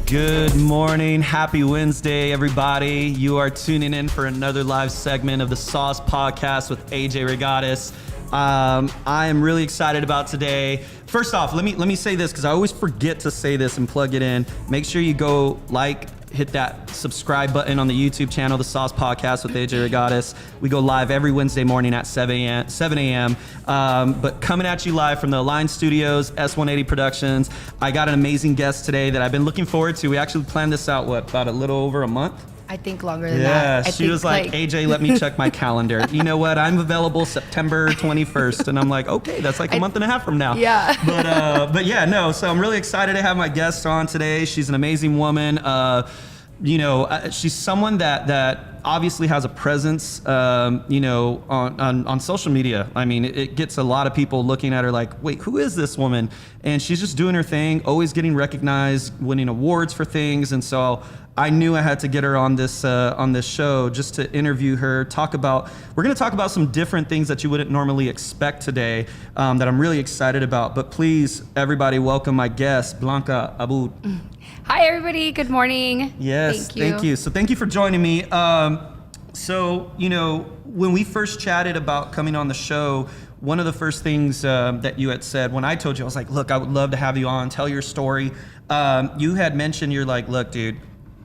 Good morning. Happy Wednesday, everybody. You are tuning in for another live segment of the Sauce Podcast with AJ Reygadas. I am really excited about today. First off, let me say this because I always forget to say this and plug it in. Make sure you go hit that subscribe button on the YouTube channel, The Sauce Podcast with AJ Reygadas. We go live every Wednesday morning at 7 a.m. But coming at you live from the Align Studios, S180 Productions. I got an amazing guest today that I've been looking forward to. We actually planned this out, about a little over a month? I think longer than that. Yeah, she was like, AJ, let me check my calendar. You know what? I'm available September 21st. And I'm like, okay, that's like a month and a half from now. Yeah. But yeah, no. So I'm really excited to have my guest on today. She's an amazing woman. She's someone that obviously has a presence, on social media. I mean, it gets a lot of people looking at her like, wait, who is this woman? And she's just doing her thing, always getting recognized, winning awards for things. And so I knew I had to get her on this show just to interview her, we're going to talk about some different things that you wouldn't normally expect today, that I'm really excited about. But please, everybody, welcome my guest, Blanca Abbud. Hi, everybody. Good morning. Yes, thank you. So thank you for joining me. When we first chatted about coming on the show, one of the first things that you had said when I told you, I was like, look, I would love to have you on, tell your story. You had mentioned, you're like, look, dude,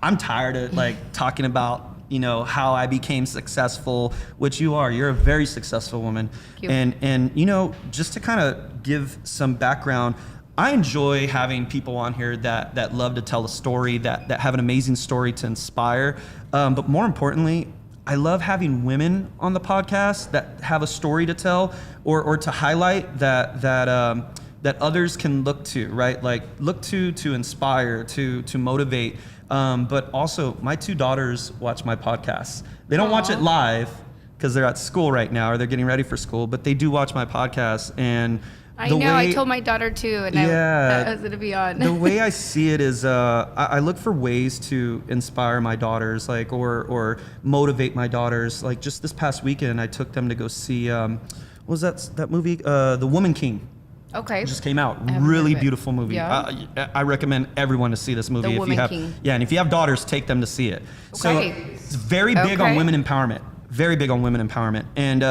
I'm tired of like talking about, how I became successful, which you are. You're a very successful woman. Thank you. And just to kind of give some background, I enjoy having people on here that love to tell a story, that have an amazing story to inspire. But more importantly, I love having women on the podcast that have a story to tell or to highlight that others can look to, right? Like look to inspire, to motivate. But also my 2 daughters watch my podcast. They don't watch it live because they're at school right now or they're getting ready for school, but they do watch my podcast. And I told my daughter too, and I was going to be on. The way I see it is I look for ways to inspire my daughters, like or motivate my daughters. Like just this past weekend, I took them to go see, what was that movie? The Woman King. Okay. It just came out. I haven't Really heard of it. beautiful movie. Yeah. I recommend everyone to see this movie. The Woman King. Yeah, and if you have daughters, take them to see it. So Okay. it's very big on women empowerment. Very big on women empowerment. And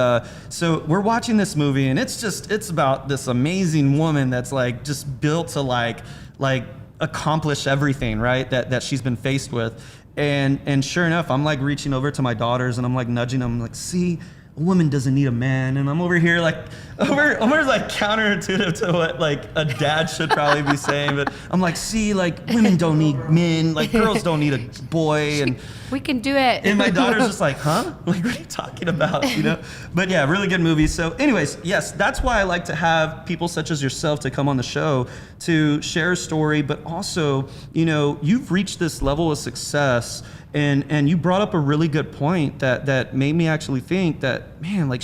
so we're watching this movie, and it's about this amazing woman that's like just built to like accomplish everything, right? That she's been faced with. And sure enough, I'm like reaching over to my daughters and I'm like nudging them, like, see, a woman doesn't need a man. And I'm over here like counterintuitive to what like a dad should probably be saying. But I'm like, see, like women don't need men, like girls don't need a boy. And we can do it. And my daughter's just like, huh? Like, what are you talking about? But yeah, really good movie. So anyways, yes, that's why I like to have people such as yourself to come on the show to share a story, but also, you've reached this level of success and you brought up a really good point that made me actually think that, man, like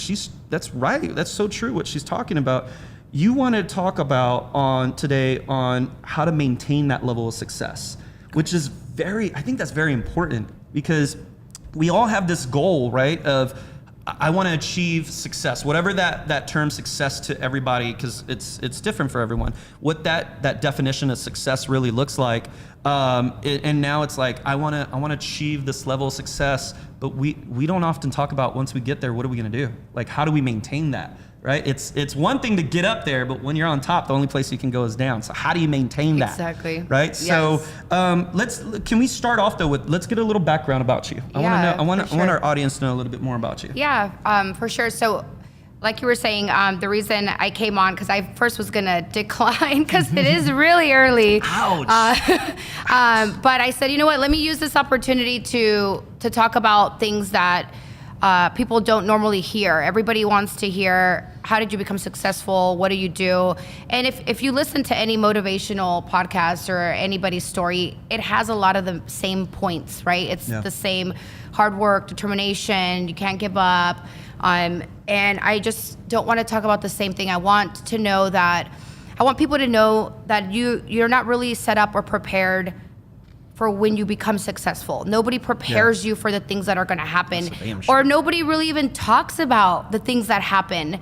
that's right. That's so true what she's talking about. You want to talk about today on how to maintain that level of success, which is I think that's very important because we all have this goal, right? Of I want to achieve success, whatever that term success to everybody, because it's different for everyone. What that definition of success really looks like, and now it's like I want to achieve this level of success, but we don't often talk about once we get there, what are we going to do? Like how do we maintain that? Right? It's one thing to get up there, but when you're on top, the only place you can go is down. So how do you maintain that? Exactly. Right? Yes. So can we start off though with, let's get a little background about you. I want our audience to know a little bit more about you. Yeah, for sure. So like you were saying, the reason I came on, because I first was going to decline because it is really early. Ouch. But I said, you know what, let me use this opportunity to talk about things that people don't normally hear. Everybody wants to hear, how did you become successful? What do you do? And if you listen to any motivational podcast or anybody's story, it has a lot of the same points, right? It's the same hard work, determination, you can't give up. And I just don't want to talk about the same thing. I want people to know that you're not really set up or prepared for when you become successful. Nobody prepares you for the things that are going to happen, or nobody really even talks about the things that happen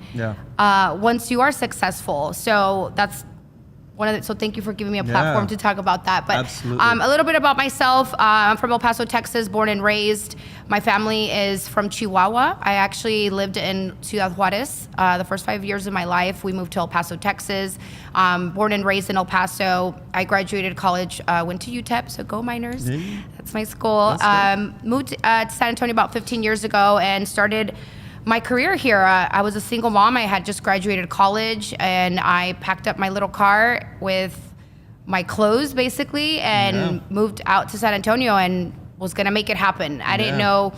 once you are successful. So that's so thank you for giving me a platform to talk about that. But a little bit about myself. I'm from El Paso, Texas, born and raised. My family is from Chihuahua. I actually lived in Ciudad Juarez the first 5 years of my life. We moved to El Paso, Texas. Born and raised in El Paso. I graduated college, went to UTEP, so go Miners. That's my school. Moved to San Antonio about 15 years ago and started my career here. I was a single mom. I had just graduated college and I packed up my little car with my clothes basically and moved out to San Antonio and was gonna make it happen. I didn't know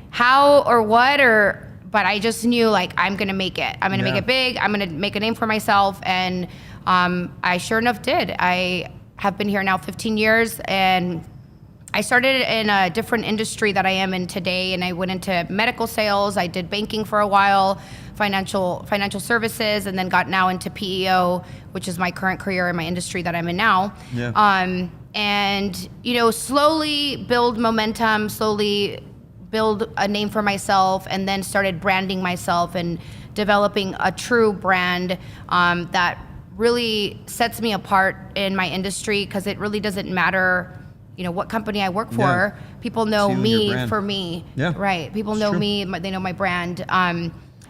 how or what, but I just knew like I'm gonna make it. I'm gonna make it big. I'm gonna make a name for myself, and I sure enough did. I have been here now 15 years, and I started in a different industry that I am in today, and I went into medical sales. I did banking for a while, financial services, and then got now into PEO, which is my current career in my industry that I'm in now. And slowly build momentum, slowly build a name for myself, and then started branding myself and developing a true brand that really sets me apart in my industry, because it really doesn't matter what company I work for. People know me for me. Right. People know me, they know my brand.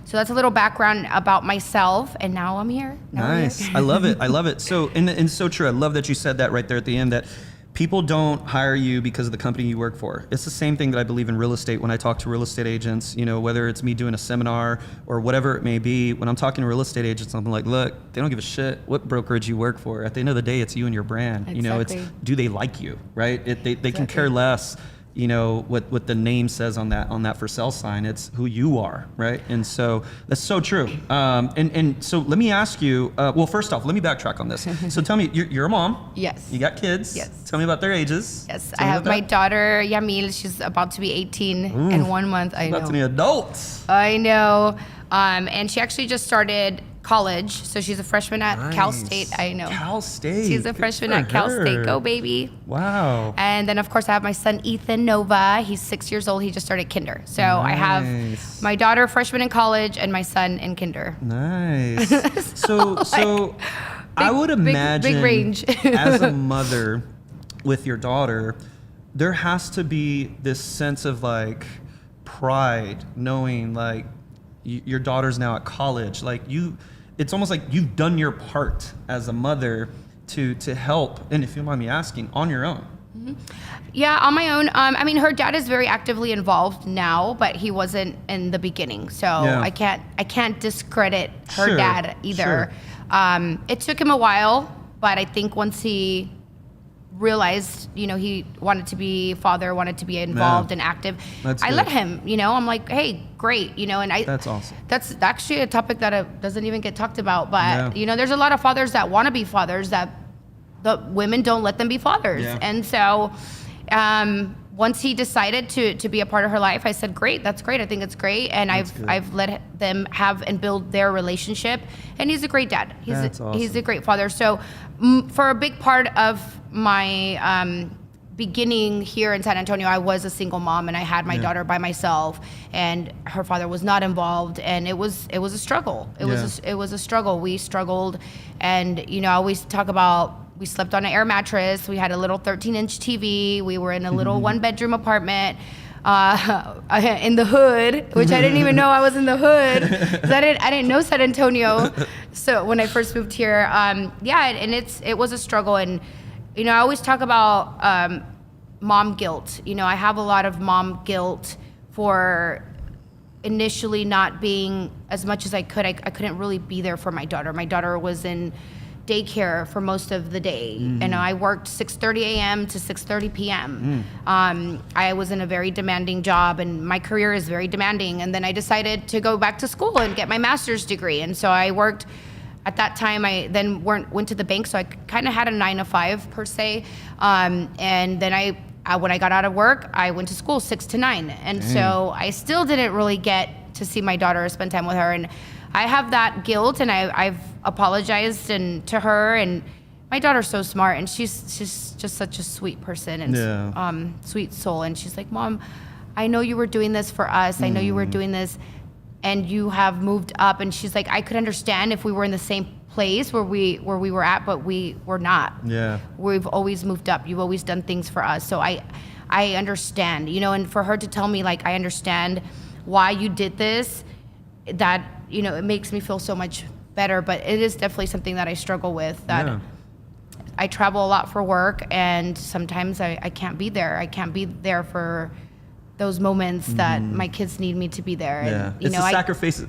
So that's a little background about myself, and now I'm here. Nice. I love it. I love it. So, and so true. I love that you said that right there at the end, that people don't hire you because of the company you work for. It's the same thing that I believe in real estate when I talk to real estate agents, you know, whether it's me doing a seminar or whatever it may be. When I'm talking to real estate agents, I'm like, look, they don't give a shit what brokerage you work for. At the end of the day, it's you and your brand. Exactly. You know, it's, do they like you, right? They can care less, you know, what the name says on that for sale sign. It's who you are, right? And so that's so true. And so let me ask you, well, first off, let me backtrack on this. So tell me, you're a mom. Yes. You got kids. Yes. Tell me about their ages. Yes, Tell I me have about my that. daughter Yamil. She's about to be 18 in 1 month. I About to be know. adults. I know. And she actually just started college, so she's a freshman at Cal Nice. State. I know. Cal State. She's a Good freshman for at Cal her. State. Go, baby. Wow. And then, of course, I have my son, Ethan Nova. He's 6 years old. He just started kinder. So I have Nice. my daughter, freshman in college, and my son in kinder. Nice. So I would big imagine range. as a mother with your daughter, there has to be this sense of like pride knowing like your daughter's now at college. Like it's almost like you've done your part as a mother to help, and if you don't mind me asking, on your own. Yeah, on my own. I mean, her dad is very actively involved now, but he wasn't in the beginning. So Yeah. I can't discredit her Sure, dad either. It took him a while, but I think once he realized, you know, he wanted to be a father, wanted to be involved and active, That's I good. let him, you know, I'm like, hey, great, you know, and That's awesome. That's actually a topic that doesn't even get talked about, but Yeah. you know, there's a lot of fathers that want to be fathers that the women don't let them be fathers. Yeah. And so once he decided to be a part of her life, I said, great, that's great. I think it's great. And good. I've let them have and build their relationship. And he's a great dad. That's awesome. He's a great father. So for a big part of my beginning here in San Antonio, I was a single mom and I had my daughter by myself, and her father was not involved, and it was a struggle. It was a struggle. We struggled, and you know, I always talk about, we slept on an air mattress. We had a little 13-inch TV. We were in a little one-bedroom apartment in the hood, which I didn't even know I was in the hood, 'cause I didn't know San Antonio. So when I first moved here, and it was a struggle. And you know, I always talk about mom guilt. You know, I have a lot of mom guilt for initially not being as much as I could. I couldn't really be there for my daughter. My daughter was in daycare for most of the day, and I worked 6:30 a.m. to 6:30 p.m. I was in a very demanding job, and my career is very demanding. And then I decided to go back to school and get my master's degree. And so I worked. At that time, I then went to the bank, so I kind of had a 9 to 5 per se. And then when I got out of work, I went to school 6 to 9, and so I still didn't really get to see my daughter or spend time with her. And I have that guilt, and I've apologized to her. And my daughter's so smart, and she's just such a sweet person and sweet soul. And she's like, Mom, I know you were doing this for us. I know you were doing this, and you have moved up. And she's like, I could understand if we were in the same place where we were at, but we were not. Yeah. We've always moved up. You've always done things for us. So I understand, you know, and for her to tell me, like, I understand why you did this, that, you know, it makes me feel so much better. But it is definitely something that I struggle with, that I travel a lot for work, and sometimes I can't be there. I can't be there for those moments that my kids need me to be there. Yeah. And, you It's know,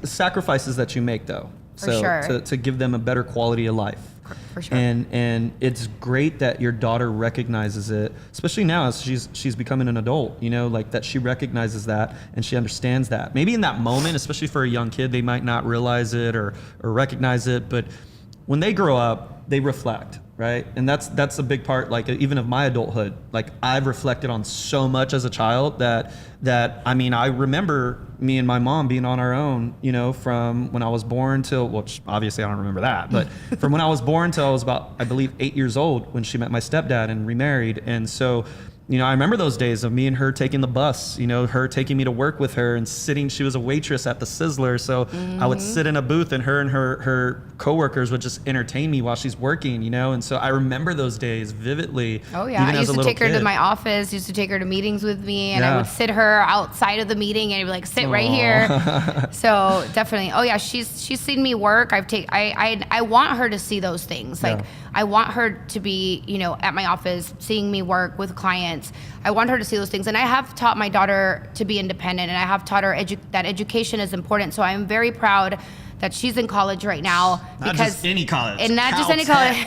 the sacrifices that you make, though. For sure. To give them a better quality of life. For sure. And it's great that your daughter recognizes it, especially now as she's becoming an adult, you know, like that she recognizes that and she understands that. Maybe in that moment, especially for a young kid, they might not realize it or recognize it, but when they grow up, they reflect, right? And that's a big part, like, even of my adulthood. Like, I've reflected on so much as a child that I mean, I remember me and my mom being on our own, you know, from when I was born till, which obviously I don't remember that, but from when I was born till I was about, I believe, 8 years old when she met my stepdad and remarried. And so you know, I remember those days of me and her taking the bus, you know, her taking me to work with her and sitting, she was a waitress at the Sizzler. So I would sit in a booth and her coworkers would just entertain me while she's working, you know? And so I remember those days vividly. Oh yeah, even I as used a to little take her to kid. my office, used to take her to meetings with me, and I Yeah. would sit her outside of the meeting and I'd be like, sit right here. So definitely, oh yeah, she's seen me work. I want her to see those things. Like Yeah. I want her to be, you know, at my office, seeing me work with clients. I want her to see those things. And I have taught my daughter to be independent, and I have taught her that education is important. So I'm very proud that she's in college right now. Not just any college. And not just any college.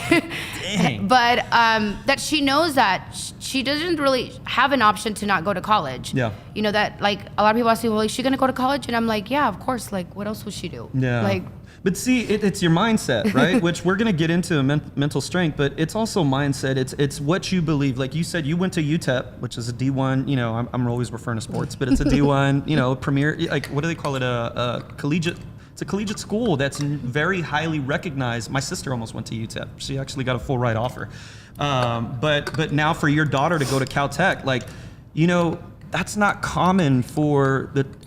Dang. But that she knows that she doesn't really have an option to not go to college. Yeah. You know, that like a lot of people ask me, well, is she going to go to college? And I'm like, yeah, of course. Like, what else would she do? Yeah. Like, but see, it's your mindset, right? Which we're going to get into mental strength, but it's also mindset. It's what you believe. Like you said, you went to UTEP, which is a D1, you know, I'm always referring to sports, but it's a D1, you know, premier, like, what do they call it? A collegiate. It's a collegiate school that's very highly recognized. My sister almost went to UTEP. She actually got a full ride offer. But now for your daughter to go to Caltech, like, you know, that's not common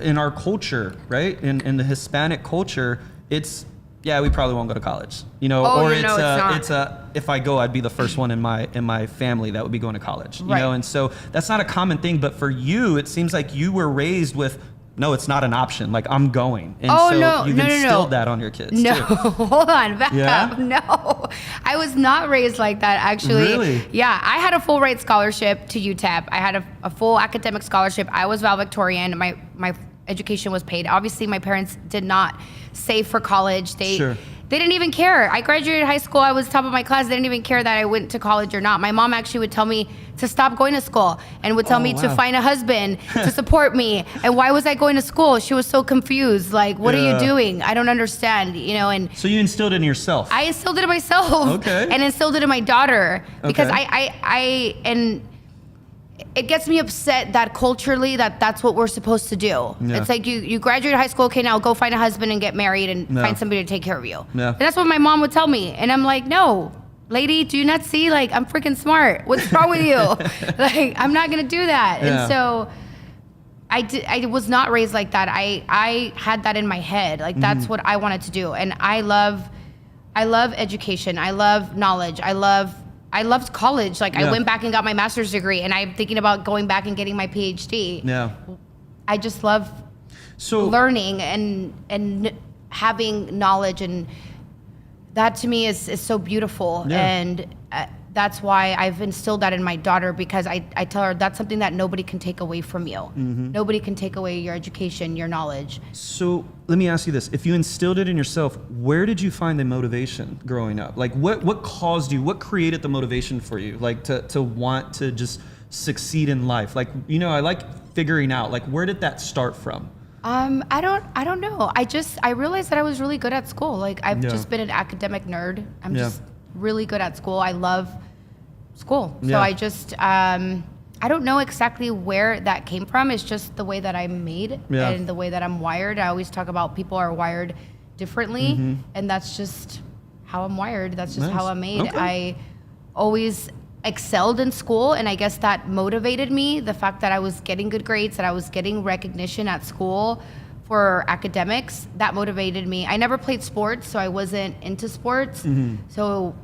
in our culture, right? In the Hispanic culture, it's, yeah, we probably won't go to college, you know, Oh, or you know, it's if I go, I'd be the first one in my family that would be going to college, you Right. know, and so that's not a common thing. But for you, it seems like you were raised with, no, it's not an option. Like, I'm going. And Oh, so no, you've no, no, instilled no. that on your kids no, too. hold on, back Yeah? up. No, I was not raised like that, actually. Really? Yeah, I had a full ride scholarship to UTEP. I had a full academic scholarship. I was valedictorian. My education was paid. Obviously, my parents did not save for college. Sure. They didn't even care. I graduated high school. I was top of my class. They didn't even care that I went to college or not. My mom actually would tell me to stop going to school and would tell me to wow. find a husband to support me. And why was I going to school? She was so confused. Like, what are you Yeah. doing? I don't understand, you know, and So you instilled it in yourself. I instilled it in myself. Okay. And instilled it in my daughter because Okay. and it gets me upset that culturally that's what we're supposed to do. Yeah. It's like you graduate high school, okay, now go find a husband and get married and Yeah. find somebody to take care of you. Yeah. And that's what my mom would tell me. And I'm like, no, lady, do you not see? Like, I'm freaking smart. What's wrong with you? Like, I'm not going to do that. Yeah. And so I was not raised like that. I had that in my head. Like, that's what I wanted to do. And I love education. I love knowledge. I loved college. Like, Yeah. I went back and got my master's degree, and I'm thinking about going back and getting my PhD. Yeah. I just love So learning and having knowledge, and that to me is so beautiful. Yeah. And that's why I've instilled that in my daughter, because I tell her that's something that nobody can take away from you. Mm-hmm. Nobody can take away your education, your knowledge. So let me ask you this. If you instilled it in yourself, where did you find the motivation growing up? Like, what caused you, what created the motivation for you? Like, to want to just succeed in life? Like, you know, I like figuring out, like, where did that start from? I don't know. I realized that I was really good at school. Like, I've Yeah. just been an academic nerd. I'm Yeah. just really good at school. I love school. So Yeah. I just, I don't know exactly where that came from. It's just the way that I'm made Yeah. and the way that I'm wired. I always talk about people are wired differently, and that's just how I'm wired. That's just Mm-hmm. Nice. how I'm made. Okay. I always excelled in school, and I guess that motivated me. The fact that I was getting good grades, that I was getting recognition at school for academics, that motivated me. I never played sports, so I wasn't into sports. So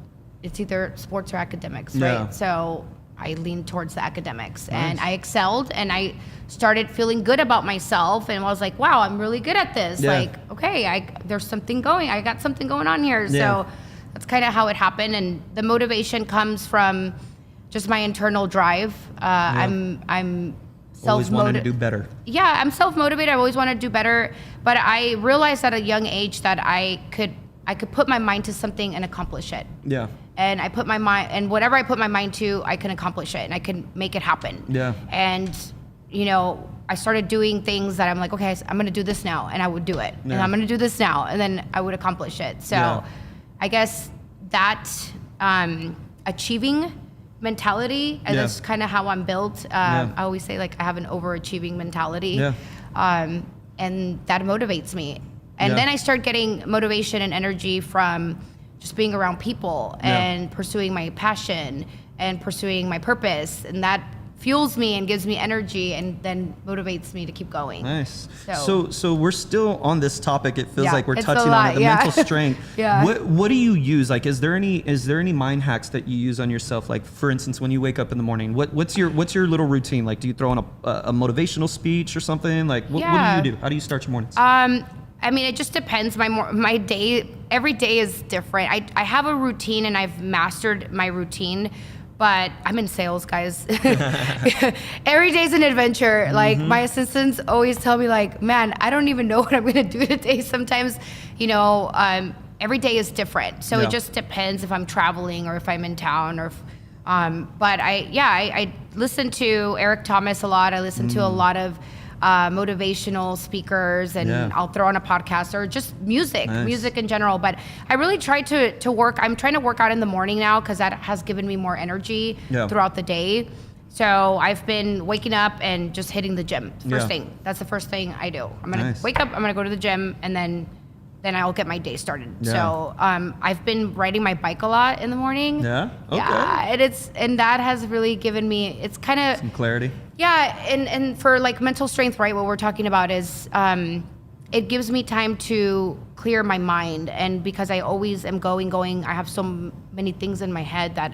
it's either sports or academics, Yeah. right? So I leaned towards the academics, and I excelled, and I started feeling good about myself, and I was like, wow, I'm really good at this. Yeah. Like, okay, there's something going. I got something going on here. Yeah. So that's kind of how it happened, and the motivation comes from just my internal drive. I'm Always wanted to self-motivated. do better. Yeah, I'm self-motivated. I always want to do better, but I realized at a young age that I could put my mind to something and accomplish it. Yeah. And I put my mind, and whatever I put my mind to, I can accomplish it, and I can make it happen. Yeah. And you know, I started doing things that I'm like, okay, I'm gonna do this now, and I would do it, and Yeah. I'm gonna do this now, and then I would accomplish it. So, Yeah. I guess that achieving mentality, and Yeah. that's kind of how I'm built. Yeah. I always say, like, I have an overachieving mentality, Yeah. and that motivates me. And Yeah. then I start getting motivation and energy from just being around people Yeah. and pursuing my passion and pursuing my purpose, and that fuels me and gives me energy and then motivates me to keep going. Nice. So we're still on this topic. It feels like we're it's touching a lot, on it, the mental strength. Yeah. What do you use? Like, is there any mind hacks that you use on yourself? Like, for instance, when you wake up in the morning, what's your little routine? Like, do you throw in a motivational speech or something? Like, what do you do? How do you start your mornings? I mean, it just depends. My day, every day is different. I have a routine and I've mastered my routine, but I'm in sales, guys. Every day's an adventure. Like my assistants always tell me like, man, I don't even know what I'm gonna do today. Sometimes, every day is different. So it just depends if I'm traveling or if I'm in town or if, but I listen to Eric Thomas a lot. I listen to a lot of motivational speakers, and I'll throw on a podcast or just music in general. But I really try to work. I'm trying to work out in the morning now because that has given me more energy throughout the day. So I've been waking up and just hitting the gym first thing. That's the first thing I do. I'm gonna wake up, I'm gonna go to the gym, and then I'll get my day started. So I've been riding my bike a lot in the morning. Yeah. Okay. Yeah, and that has really given me, it's kind of some clarity. Yeah, and for like mental strength, right? What we're talking about is it gives me time to clear my mind, and because I always am going, I have so many things in my head that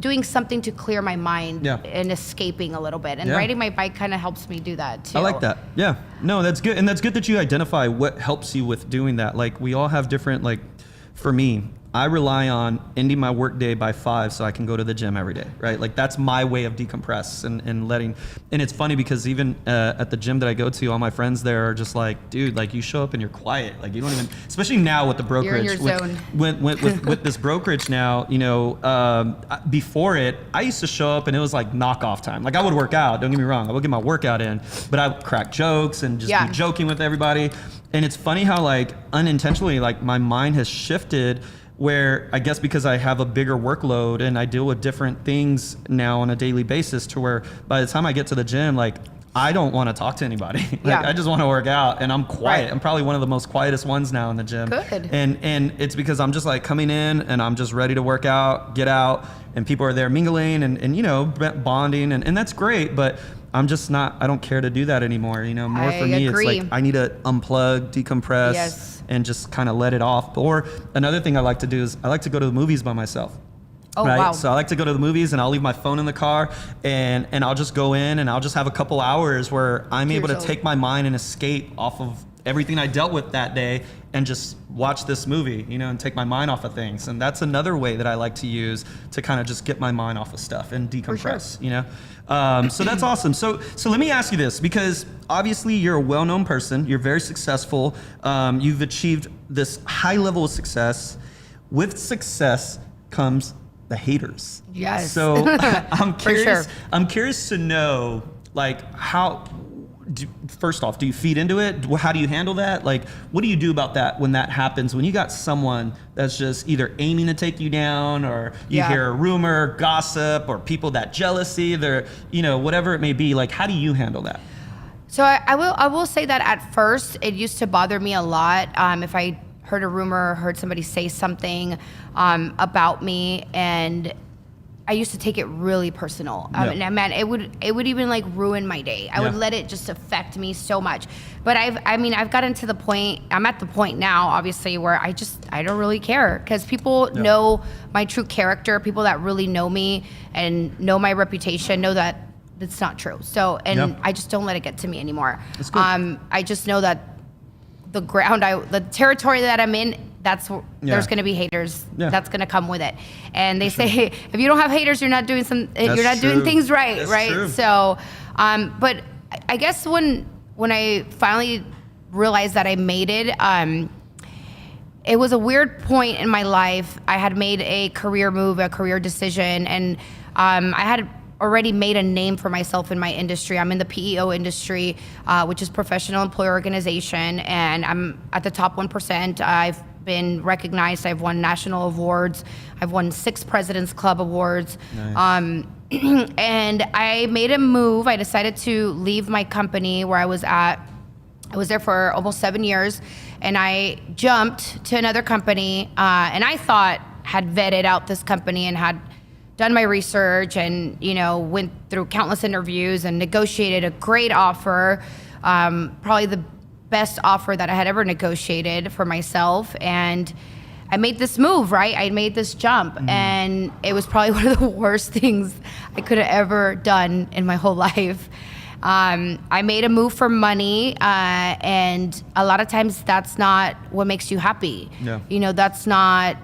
doing something to clear my mind and escaping a little bit. And riding my bike kind of helps me do that too. I like that. Yeah. No, that's good. And that's good that you identify what helps you with doing that. Like, we all have different, like, for me, I rely on ending my work day by 5 so I can go to the gym every day, right? Like, that's my way of decompress and letting, and it's funny because even at the gym that I go to, all my friends there are just like, dude, like, you show up and you're quiet. Like, you don't even, especially now with the brokerage. You're in your zone. With this brokerage now, before it, I used to show up and it was like knockoff time. Like, I would work out, don't get me wrong, I would get my workout in, but I would crack jokes and just be joking with everybody. And it's funny how, like, unintentionally, like, my mind has shifted where, I guess because I have a bigger workload and I deal with different things now on a daily basis, to where by the time I get to the gym, like, I don't want to talk to anybody. I just want to work out, and I'm quiet. I'm probably one of the most quietest ones now in the gym. Good. And it's because I'm just like coming in and I'm just ready to work out, get out, and people are there mingling and bonding, and that's great, but I'm just not, I don't care to do that anymore. More for me, it's like I need to unplug, decompress, and just kind of let it off. Or another thing I like to do is I like to go to the movies by myself. Oh, right? Wow. So I like to go to the movies, and I'll leave my phone in the car, and I'll just go in and I'll just have a couple hours where I'm able to take my mind and escape off of everything I dealt with that day and just watch this movie, and take my mind off of things. And that's another way that I like to use to kind of just get my mind off of stuff and decompress, So that's awesome. So let me ask you this, because obviously you're a well-known person, you're very successful, you've achieved this high level of success. With success comes the haters. Yes. So I'm curious. Sure. I'm curious to know, like, first off, do you feed into it? How do you handle that? Like, what do you do about that when that happens? When you got someone that's just either aiming to take you down, or you hear a rumor, gossip, or people that jealousy, they're, whatever it may be. Like, how do you handle that? So I will say that at first it used to bother me a lot if I heard a rumor, heard somebody say something about me, and I used to take it really personal. And man, it would even like ruin my day. I would let it just affect me so much. But I've gotten to the point, I'm at the point now, obviously, where I don't really care, because people know my true character. People that really know me and know my reputation know that it's not true. So, I just don't let it get to me anymore. That's good. I just know that the territory that I'm in, there's going to be haters. That's going to come with it. And they say, if you don't have haters, you're not doing doing things right. That's right. True. So, but I guess when I finally realized that I made it, it was a weird point in my life. I had made a career move, a career decision, and I had already made a name for myself in my industry. I'm in the PEO industry, which is professional employer organization, and I'm at the top 1%. I've been recognized. I've won national awards. I've won 6 President's Club awards. Nice. And I made a move. I decided to leave my company where I was at. I was there for almost 7 years, and I jumped to another company, and I thought had vetted out this company and had done my research and, went through countless interviews and negotiated a great offer, probably the best offer that I had ever negotiated for myself. And I made this move, right? I made this jump, and it was probably one of the worst things I could have ever done in my whole life. I made a move for money, and a lot of times that's not what makes you happy. Yeah. That's not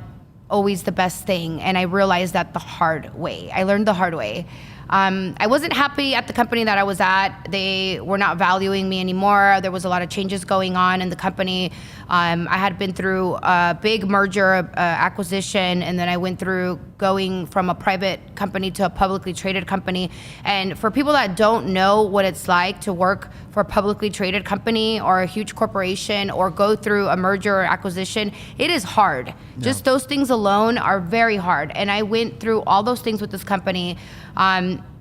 always the best thing. And I realized that the hard way. I learned the hard way. I wasn't happy at the company that I was at. They were not valuing me anymore. There was a lot of changes going on in the company. I had been through a big merger, acquisition, and then I went through going from a private company to a publicly traded company. And for people that don't know what it's like to work for a publicly traded company or a huge corporation or go through a merger or acquisition, it is hard. Yeah. Just those things alone are very hard. And I went through all those things with this company.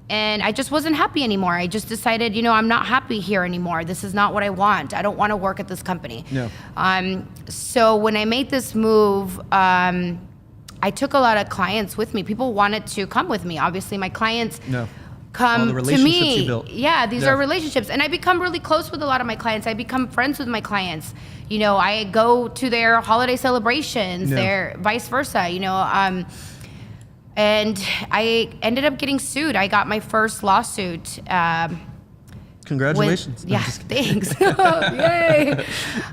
And I just wasn't happy anymore. I just decided, I'm not happy here anymore. This is not what I want. I don't want to work at this company. Yeah. So when I made this move, I took a lot of clients with me. People wanted to come with me. Obviously, my clients come to me. Yeah, these are relationships. And I become really close with a lot of my clients. I become friends with my clients. I go to their holiday celebrations, their vice versa, and I ended up getting sued. I got my first lawsuit. Congratulations. Thanks. Yay.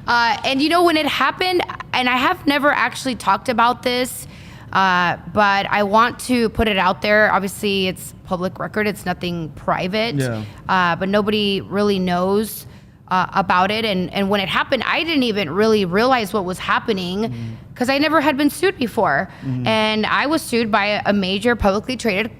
And when it happened, and I have never actually talked about this, but I want to put it out there. Obviously, it's public record. It's nothing private. Yeah. But nobody really knows about it. And when it happened, I didn't even really realize what was happening because I never had been sued before. And I was sued by a major publicly traded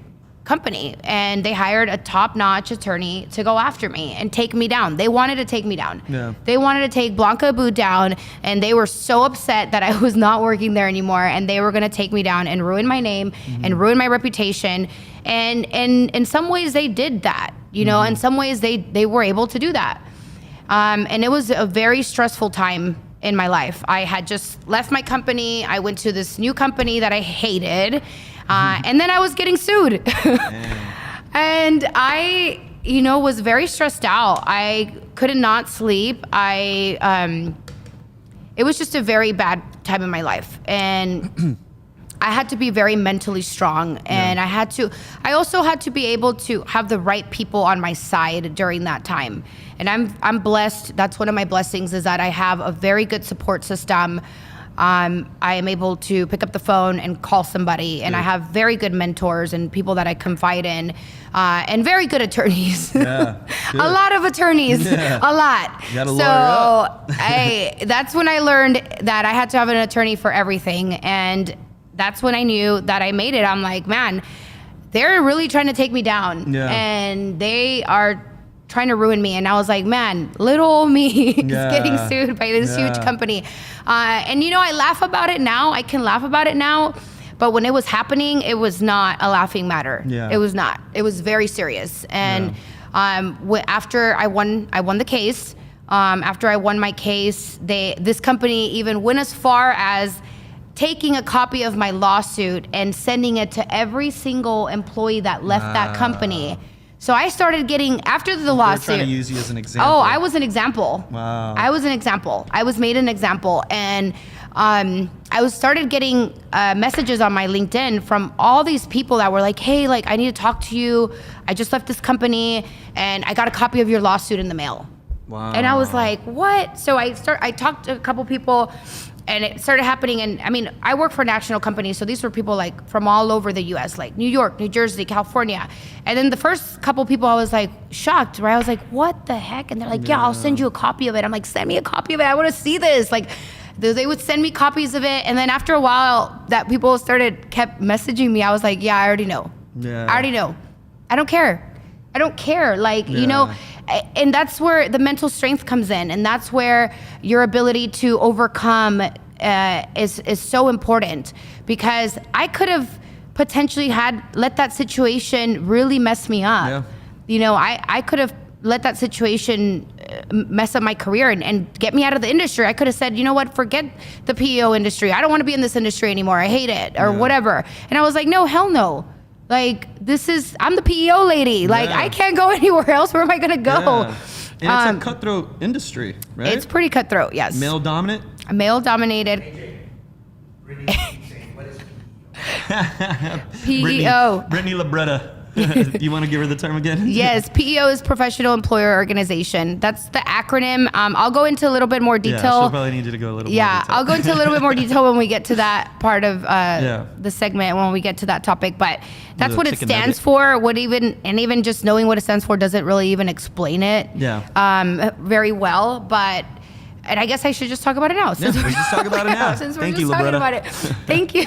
company, and they hired a top-notch attorney to go after me and take me down. They wanted to take me down. Yeah. They wanted to take Blanca Abbud down, and they were so upset that I was not working there anymore, and they were going to take me down and ruin my name and ruin my reputation. And in some ways, they did that. In some ways, they were able to do that. And it was a very stressful time in my life. I had just left my company. I went to this new company that I hated. And then I was getting sued. And I, was very stressed out. I could not sleep. It was just a very bad time in my life. And I had to be very mentally strong, and I also had to be able to have the right people on my side during that time. And I'm blessed. That's one of my blessings, is that I have a very good support system. I am able to pick up the phone and call somebody, and I have very good mentors and people that I confide in, and very good attorneys. Yeah, a lot of attorneys, a lot. You gotta lawyer up. That's when I learned that I had to have an attorney for everything, and that's when I knew that I made it. I'm like, man, they're really trying to take me down, and they are trying to ruin me. And I was like, man, little old me is getting sued by this huge company. And I laugh about it now. I can laugh about it now. But when it was happening, it was not a laughing matter. Yeah. It was not. It was very serious. And after I won the case, after I won my case, this company even went as far as taking a copy of my lawsuit and sending it to every single employee that left that company. So I started getting, after the lawsuit. They're trying to use you as an example. Oh, I was an example. Wow. I was an example. I was made an example. And I started getting messages on my LinkedIn from all these people that were like, hey, I need to talk to you. I just left this company and I got a copy of your lawsuit in the mail. Wow. And I was like, what? So I talked to a couple people, and it started happening. And I mean, I work for national companies, so these were people from all over the US, like New York, New Jersey, California. And then the first couple people, I was shocked, right? I was like, what the heck? And they're like, yeah, I'll send you a copy of it. I'm like, send me a copy of it. I want to see this. They would send me copies of it. And then after a while, that people kept messaging me. I was like, yeah, I already know. Yeah. I already know. I don't care. And that's where the mental strength comes in, and that's where your ability to overcome is so important, because I could have potentially let that situation really mess me up. Yeah. I could have let that situation mess up my career and get me out of the industry. I could have said, you know what, forget the PEO industry. I don't want to be in this industry anymore. I hate it, or whatever. And I was like, no, hell no. Like, I'm the PEO lady. Like, I can't go anywhere else. Where am I going to go? Yeah. And it's a cutthroat industry, right? It's pretty cutthroat, yes. Male dominant? Male dominated. PEO. Brittany Libretta. You want to give her the term again? Yes, PEO is Professional Employer Organization. That's the acronym. I'll go into a little bit more detail. Yeah, she'll probably need you to go a little more detail. Yeah, I'll go into a little bit more detail when we get to that part of the segment, when we get to that topic. But that's what it stands for. Even just knowing what it stands for doesn't really even explain it very well. And I guess I should just talk about it now. Since we're just talking about it now. Since we're just talking about it. Thank you.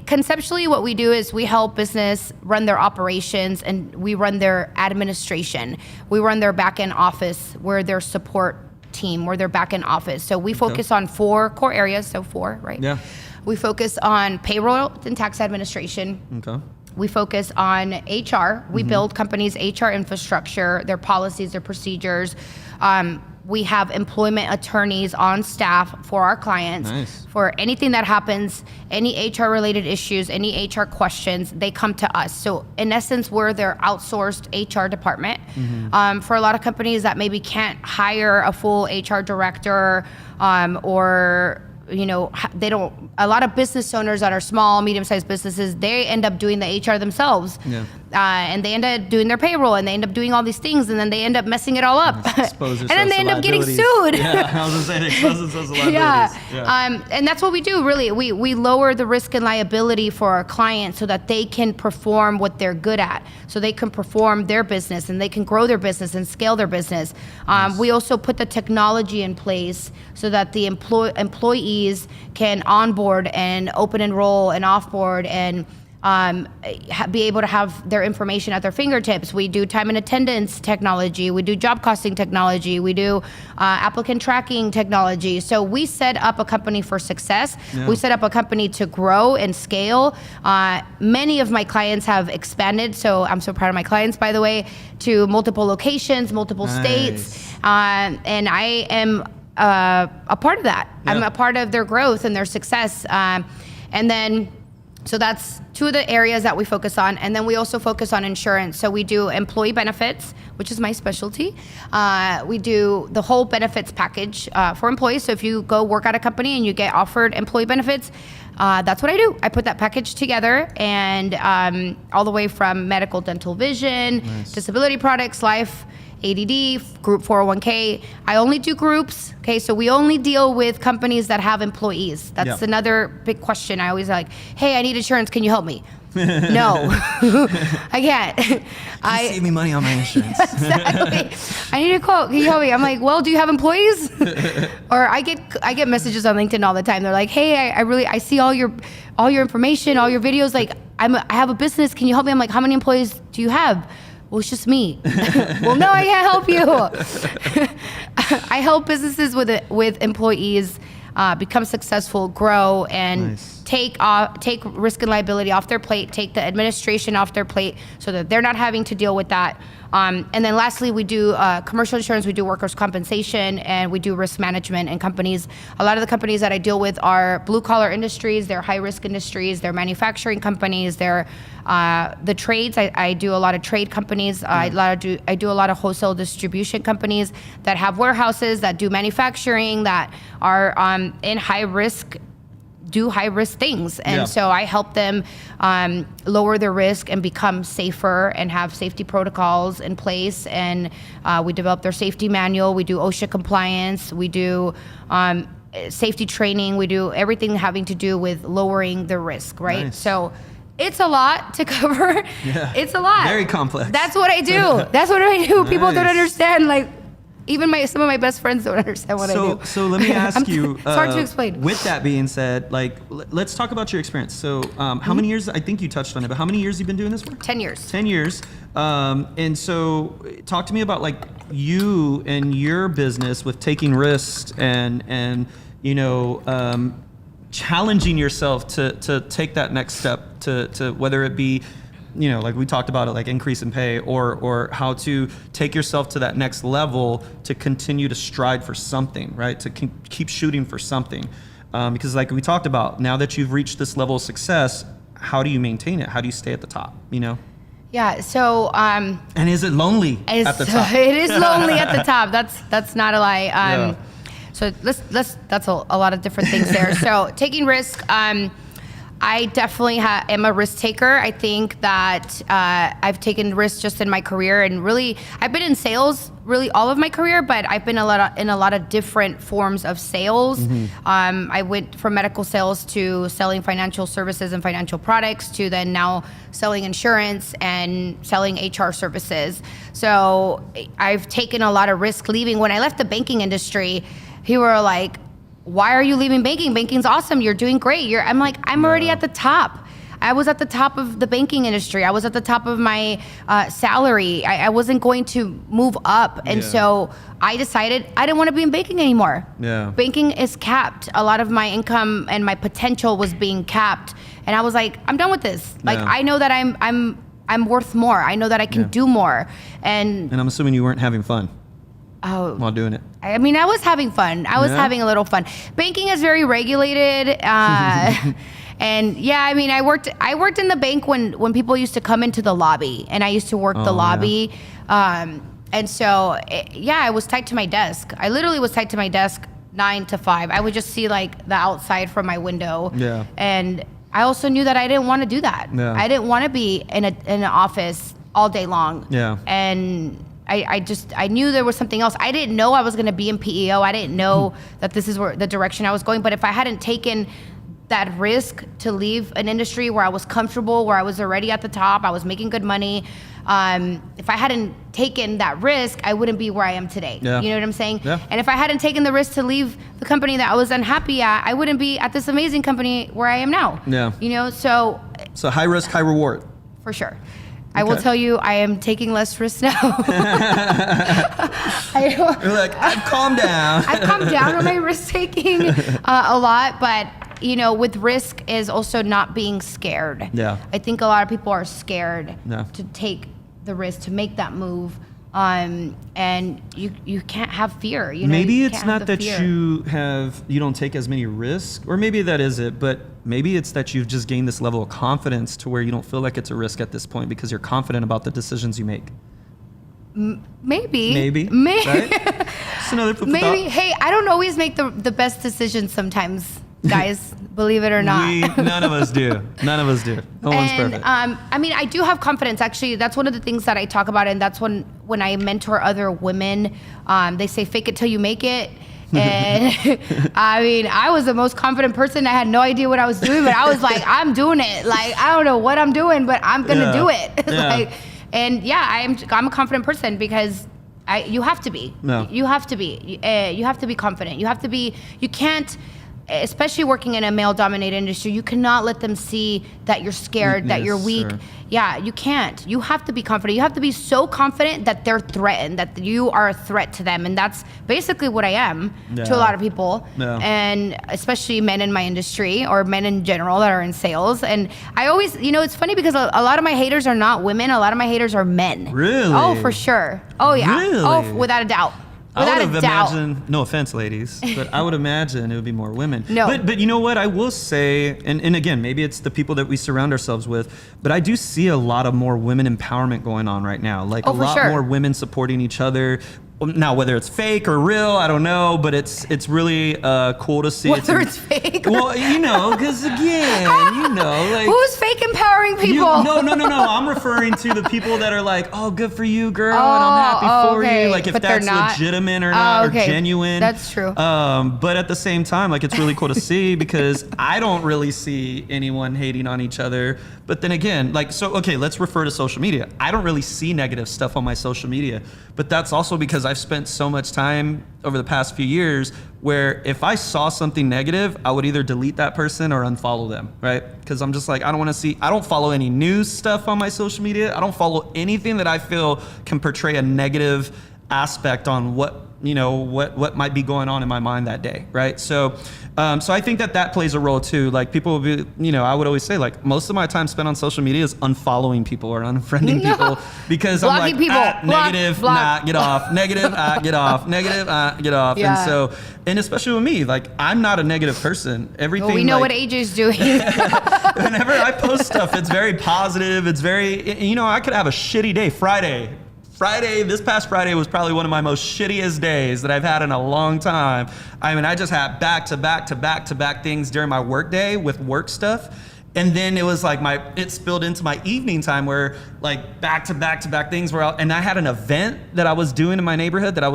Conceptually, what we do is we help business run their operations, and we run their administration. We run their back-end office. We're their support team. We're their back-end office. So we focus on 4 core areas. So 4, right? Yeah. We focus on payroll and tax administration. Okay. We focus on HR. We build companies' HR infrastructure, their policies, their procedures. We have employment attorneys on staff for our clients. Nice. For anything that happens, any HR related issues, any HR questions, they come to us. So in essence, we're their outsourced HR department. For a lot of companies that maybe can't hire a full HR director, or a lot of business owners that are small, medium-sized businesses, they end up doing the HR themselves. Yeah. And they end up doing their payroll, and they end up doing all these things, and then they end up messing it all up. And then they end up getting sued. Yeah, I was going to say, it exposes themselves to liabilities. Yeah. And that's what we do, really. We lower the risk and liability for our clients so that they can perform what they're good at, so they can perform their business, and they can grow their business and scale their business. We also put the technology in place so that the employees can onboard and open enroll and offboard and be able to have their information at their fingertips. We do time and attendance technology. We do job costing technology. We do applicant tracking technology. So we set up a company for success. Yeah. We set up a company to grow and scale. Many of my clients have expanded, so I'm so proud of my clients, by the way, to multiple locations, multiple states. And I am a part of that. Yeah. I'm a part of their growth and their success. So that's 2 of the areas that we focus on. And then we also focus on insurance. So we do employee benefits, which is my specialty. We do the whole benefits package for employees. So if you go work at a company and you get offered employee benefits, that's what I do. I put that package together, and all the way from medical, dental, vision, disability products, life, ADD, group 401k. I only do groups. Okay, so we only deal with companies that have employees. That's another big question. I always like, hey, I need insurance. Can you help me? No, I can't. Save me money on my insurance. Exactly. I need a quote. Can you help me? I'm like, well, do you have employees? Or I get messages on LinkedIn all the time. They're like, hey, I see all your information, all your videos. Like, I have a business. Can you help me? I'm like, how many employees do you have? Well, it's just me. Well, no, I can't help you. I help businesses with employees become successful, grow, and take risk and liability off their plate, take the administration off their plate, so that they're not having to deal with that. And then lastly, we do commercial insurance, we do workers' compensation, and we do risk management in companies. A lot of the companies that I deal with are blue-collar industries, they're high-risk industries, they're manufacturing companies, they're the trades. I do a lot of trade companies. I do a lot of wholesale distribution companies that have warehouses, that do manufacturing, that are in high-risk, do high-risk things. And so I help them lower their risk and become safer and have safety protocols in place. And we develop their safety manual. We do OSHA compliance. We do safety training. We do everything having to do with lowering the risk, right? Nice. So it's a lot to cover. Yeah. It's a lot. Very complex. That's what I do. That's what I do. Nice. People don't understand. Like, even some of my best friends don't understand what I do. So let me ask you. It's hard to explain. With that being said, like, let's talk about your experience. So how many years, I think you touched on it, but how many years have you been doing this for? 10 years. 10 years. And so talk to me about, like, you and your business with taking risks and challenging yourself to take that next step to whether it be, like we talked about it, like increase in pay, or how to take yourself to that next level to continue to stride for something, right? To keep shooting for something. Because like we talked about, now that you've reached this level of success, how do you maintain it? How do you stay at the top, you know? Yeah. So, And is it lonely at the top? It is lonely at the top. That's not a lie. Yeah. So that's a lot of different things there. So taking risk, I definitely am a risk taker. I think that I've taken risks just in my career, and really, I've been in sales really all of my career, but I've been in a lot of different forms of sales. I went from medical sales to selling financial services and financial products to then now selling insurance and selling HR services. So I've taken a lot of risk leaving. When I left the banking industry, people were like, why are you leaving banking? Banking's awesome. You're doing great. I'm like, I'm already at the top. I was at the top of the banking industry. I was at the top of my salary. I wasn't going to move up. And so I decided I didn't want to be in banking anymore. Yeah. Banking is capped. A lot of my income and my potential was being capped. And I was like, I'm done with this. Like, I know that I'm worth more. I know that I can do more. And I'm assuming you weren't having fun while doing it. I mean, I was having fun. I was having a little fun. Banking is very regulated. And yeah, I mean, I worked in the bank when people used to come into the lobby, and I used to work the lobby. And so, I was tied to my desk. I literally was tied to my desk 9 to 5. I would just see like the outside from my window. Yeah. And I also knew that I didn't want to do that. Yeah. I didn't want to be in an office all day long. Yeah. And I knew there was something else. I didn't know I was going to be in PEO. I didn't know that this is the direction I was going. But if I hadn't taken that risk to leave an industry where I was comfortable, where I was already at the top, I was making good money. If I hadn't taken that risk, I wouldn't be where I am today. Yeah. You know what I'm saying? Yeah. And if I hadn't taken the risk to leave the company that I was unhappy at, I wouldn't be at this amazing company where I am now. Yeah. You know, so high risk, high reward. for sure. I will tell you, I am taking less risks now. You're like, I've calmed down. I've come down on my risk taking a lot, but you know, with risk is also not being scared. Yeah. I think a lot of people are scared Yeah. to take the risk, to make that move. And you can't have fear. You know, Maybe you it's can't not have the that fear. you don't take as many risks, or maybe that is it, but maybe it's that you've just gained this level of confidence to where you don't feel like it's a risk at this point because you're confident about the decisions you make. Maybe. Right? Just another food for Maybe. thought. Hey, I don't always make the best decisions sometimes, guys. Believe it or not. None of us do. None of us do. No one's And, perfect. I mean, I do have confidence. Actually, that's one of the things that I talk about, and that's when I mentor other women. They say, "Fake it till you make it." And I mean, I was the most confident person. I had no idea what I was doing, but I was like, "I'm doing it." Like, I don't know what I'm doing, but I'm gonna do it. I'm a confident person because you have to be. No. You have to be. You have to be confident. You have to be. You can't. Especially working in a male-dominated industry, you cannot let them see that you're scared, that you're weak. Sure. Yeah, you can't. You have to be confident. You have to be so confident that they're threatened, that you are a threat to them. And that's basically what I am to a lot of people. Yeah. And especially men in my industry or men in general that are in sales. And I always, you know, it's funny because a lot of my haters are not women. A lot of my haters are men. Really? Oh, for sure. Oh, yeah. Really? Oh, without a doubt. I Without would have a doubt. imagined, no offense, ladies, but I would imagine it would be more women. No. But you know what? I will say, and again, maybe it's the people that we surround ourselves with, but I do see a lot of more women empowerment going on right now. Like Oh, a for lot sure. more women supporting each other. Now, whether it's fake or real, I don't know, but it's really cool to see. Whether it's fake. Well, you know, because again, you know, like Who's fake empowering people? No. I'm referring to the people that are like, oh, good for you, girl, and I'm happy for okay. you. Like if But they're that's not? legitimate or not, okay. or genuine. That's true. But at the same time, like it's really cool to see because I don't really see anyone hating on each other. But then again, like, so, okay, let's refer to social media. I don't really see negative stuff on my social media, but that's also because I've spent so much time over the past few years where if I saw something negative, I would either delete that person or unfollow them, right? Because I'm just like, I don't follow any news stuff on my social media. I don't follow anything that I feel can portray a negative aspect on what might be going on in my mind that day, right? So I think that plays a role too. Like people will be, I would always say like most of my time spent on social media is unfollowing people or unfriending people because Blocking I'm like, people. negative, Block. get off, negative, get off, negative, get off. Yeah. And especially with me, like I'm not a negative person. Everything. Well, we know like, what AJ's doing. whenever I post stuff, it's very positive. It's very, you know, I could have a shitty day. Friday, this past Friday was probably one of my most shittiest days that I've had in a long time. I mean, I just had back to back things during my work day with work stuff. And then it was like it spilled into my evening time where like back to back things and I had an event that I was doing in my neighborhood that I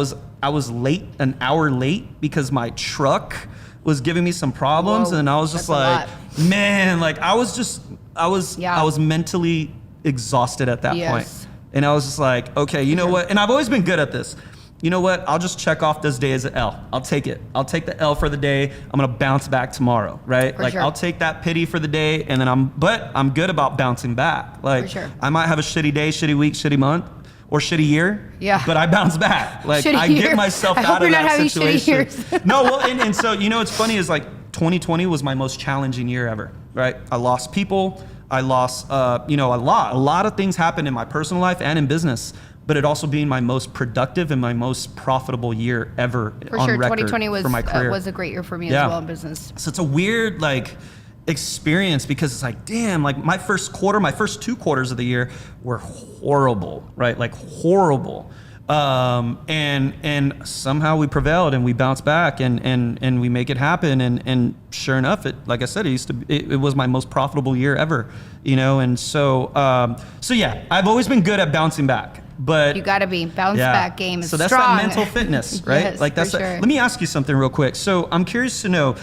was late, an hour late, because my truck was giving me some problems. Whoa, and I was just like, man, like I was mentally exhausted at that point. And I was just like, okay, you know what? And I've always been good at this. You know what? I'll just check off this day as an L. I'll take it. I'll take the L for the day. I'm gonna bounce back tomorrow, right? I'll take that pity for the day, and then I'm good about bouncing back. Like, I might have a shitty day, shitty week, shitty month, or shitty year. Yeah. But I bounce back. Like, I get myself out of that situation. No, well, and so, you know, what's funny is like 2020 was my most challenging year ever, right? I lost people. I lost, you know, a lot of things happened in my personal life and in business, but it also being my most productive and my most profitable year ever on record 2020 for my career. Was a great year for me as well in business. So it's a weird like experience because it's like, damn, like my first 2 quarters of the year were horrible, right? Like horrible. And somehow we prevailed and we bounced back and we make it happen. And sure enough, like I said, it was my most profitable year ever, you know? And so yeah, I've always been good at bouncing back, but you gotta be bounce back game is so that's strong. that mental fitness, right? Yes, like that's, let me ask you something real quick. So I'm curious to know,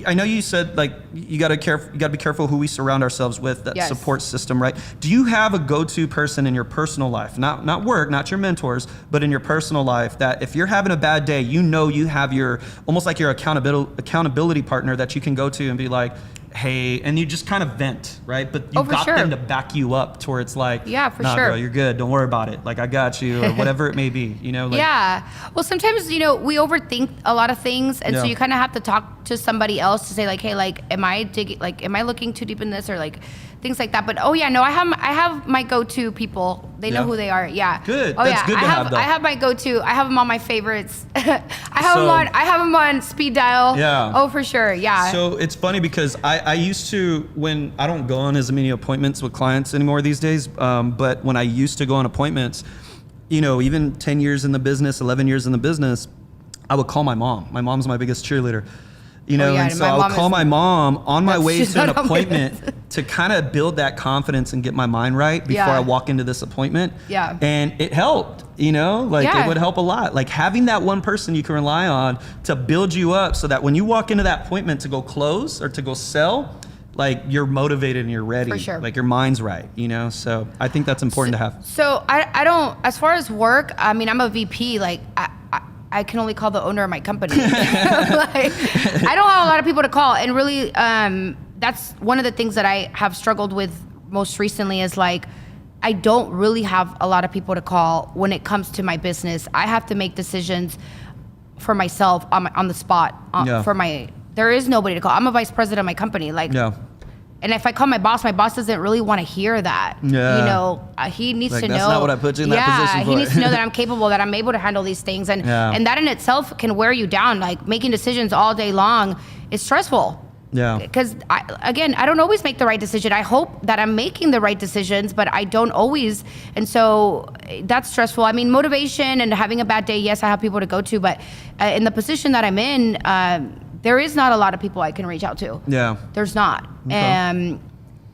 I know you said like, you gotta be careful who we surround ourselves with, that support system, right? Do you have a go-to person in your personal life, not work, not your mentors, but in your personal life, that if you're having a bad day, you know, you have almost like your accountability partner that you can go to and be like, hey, and you just kind of vent, right? But you got them to back you up to where it's like, nah, girl, you're good. Don't worry about it. Like, I got you, or whatever it may be, you know? Like, well, sometimes, you know, we overthink a lot of things. And so you kind of have to talk to somebody else to say like, hey, like, am I looking too deep in this, or like things like that? But I have my go-to people. They know who they are. Yeah. Good. That's good to have though. I have my go-to. I have them on my favorites. I have them on speed dial. Yeah. Oh, for sure. Yeah. So it's funny because I used to, when I don't go on as many appointments with clients anymore these days, but when I used to go on appointments, you know, even 10 years in the business, 11 years in the business, I would call my mom. My mom's my biggest cheerleader. You know, and so I would call my mom on my way to an appointment to kind of build that confidence and get my mind right before I walk into this appointment. Yeah. And it helped, you know, like it would help a lot. Like having that one person you can rely on to build you up so that when you walk into that appointment to go close or to go sell, like you're motivated and you're ready. For sure. Like your mind's right, you know? So I think that's important to have. So I don't, as far as work, I mean, I'm a VP, like I can only call the owner of my company. Like, I don't have a lot of people to call. And really, that's one of the things that I have struggled with most recently is like, I don't really have a lot of people to call when it comes to my business. I have to make decisions for myself on the spot. There is nobody to call. I'm a vice president of my company. Like, and if I call my boss doesn't really want to hear that. Yeah. You know, he needs to know. That's not what I put you in that position for. He needs to know that I'm capable, that I'm able to handle these things. And that in itself can wear you down. Like making decisions all day long is stressful. Yeah. Because I don't always make the right decision. I hope that I'm making the right decisions, but I don't always. And so that's stressful. I mean, motivation and having a bad day, yes, I have people to go to, but in the position that I'm in, there is not a lot of people I can reach out to. Yeah. There's not. Okay.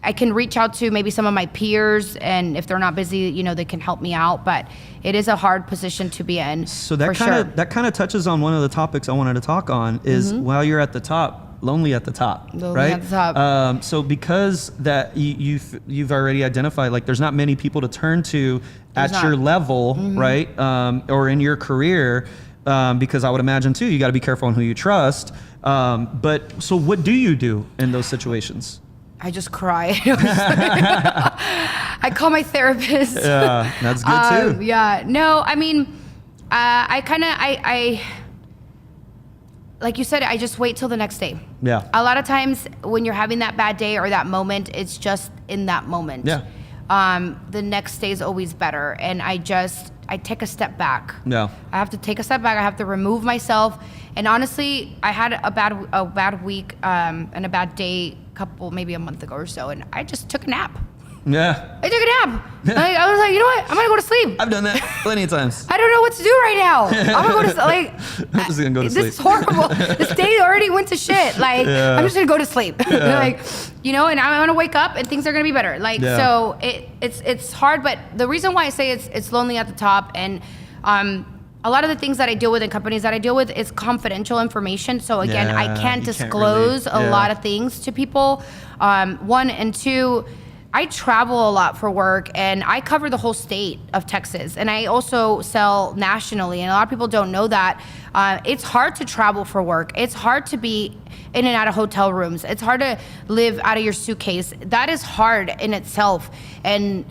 I can reach out to maybe some of my peers, and if they're not busy, you know, they can help me out, but it is a hard position to be in. So that kind of touches on one of the topics I wanted to talk on is while you're at the top, lonely at the top, right? At the top. So because that you've already identified, like there's not many people to turn to at your level, right? Or in your career, because I would imagine too, you got to be careful on who you trust. But so what do you do in those situations? I just cry. I call my therapist. Yeah, that's good too. Yeah, no, I mean, I like you said, I just wait till the next day. Yeah. A lot of times when you're having that bad day or that moment, it's just in that moment. Yeah. The next day is always better. And I take a step back. Yeah. I have to take a step back. I have to remove myself. And honestly, I had a bad week and a bad day maybe a month ago or so, and I just took a nap. Yeah. I took a nap. I was like, you know what? I'm gonna go to sleep. I've done that plenty of times. I don't know what to do right now. I'm gonna go to like. I'm just gonna go to sleep. This is horrible. This day already went to shit. Like I'm just gonna go to sleep. Like, you know, and I'm gonna wake up and things are gonna be better. Like so, it's hard. But the reason why I say it's lonely at the top, and a lot of the things that I deal with in companies that I deal with is confidential information. So again, I can't disclose a lot of things to people. One and two. I travel a lot for work, and I cover the whole state of Texas, and I also sell nationally, and a lot of people don't know that. It's hard to travel for work. It's hard to be in and out of hotel rooms. It's hard to live out of your suitcase. That is hard in itself, and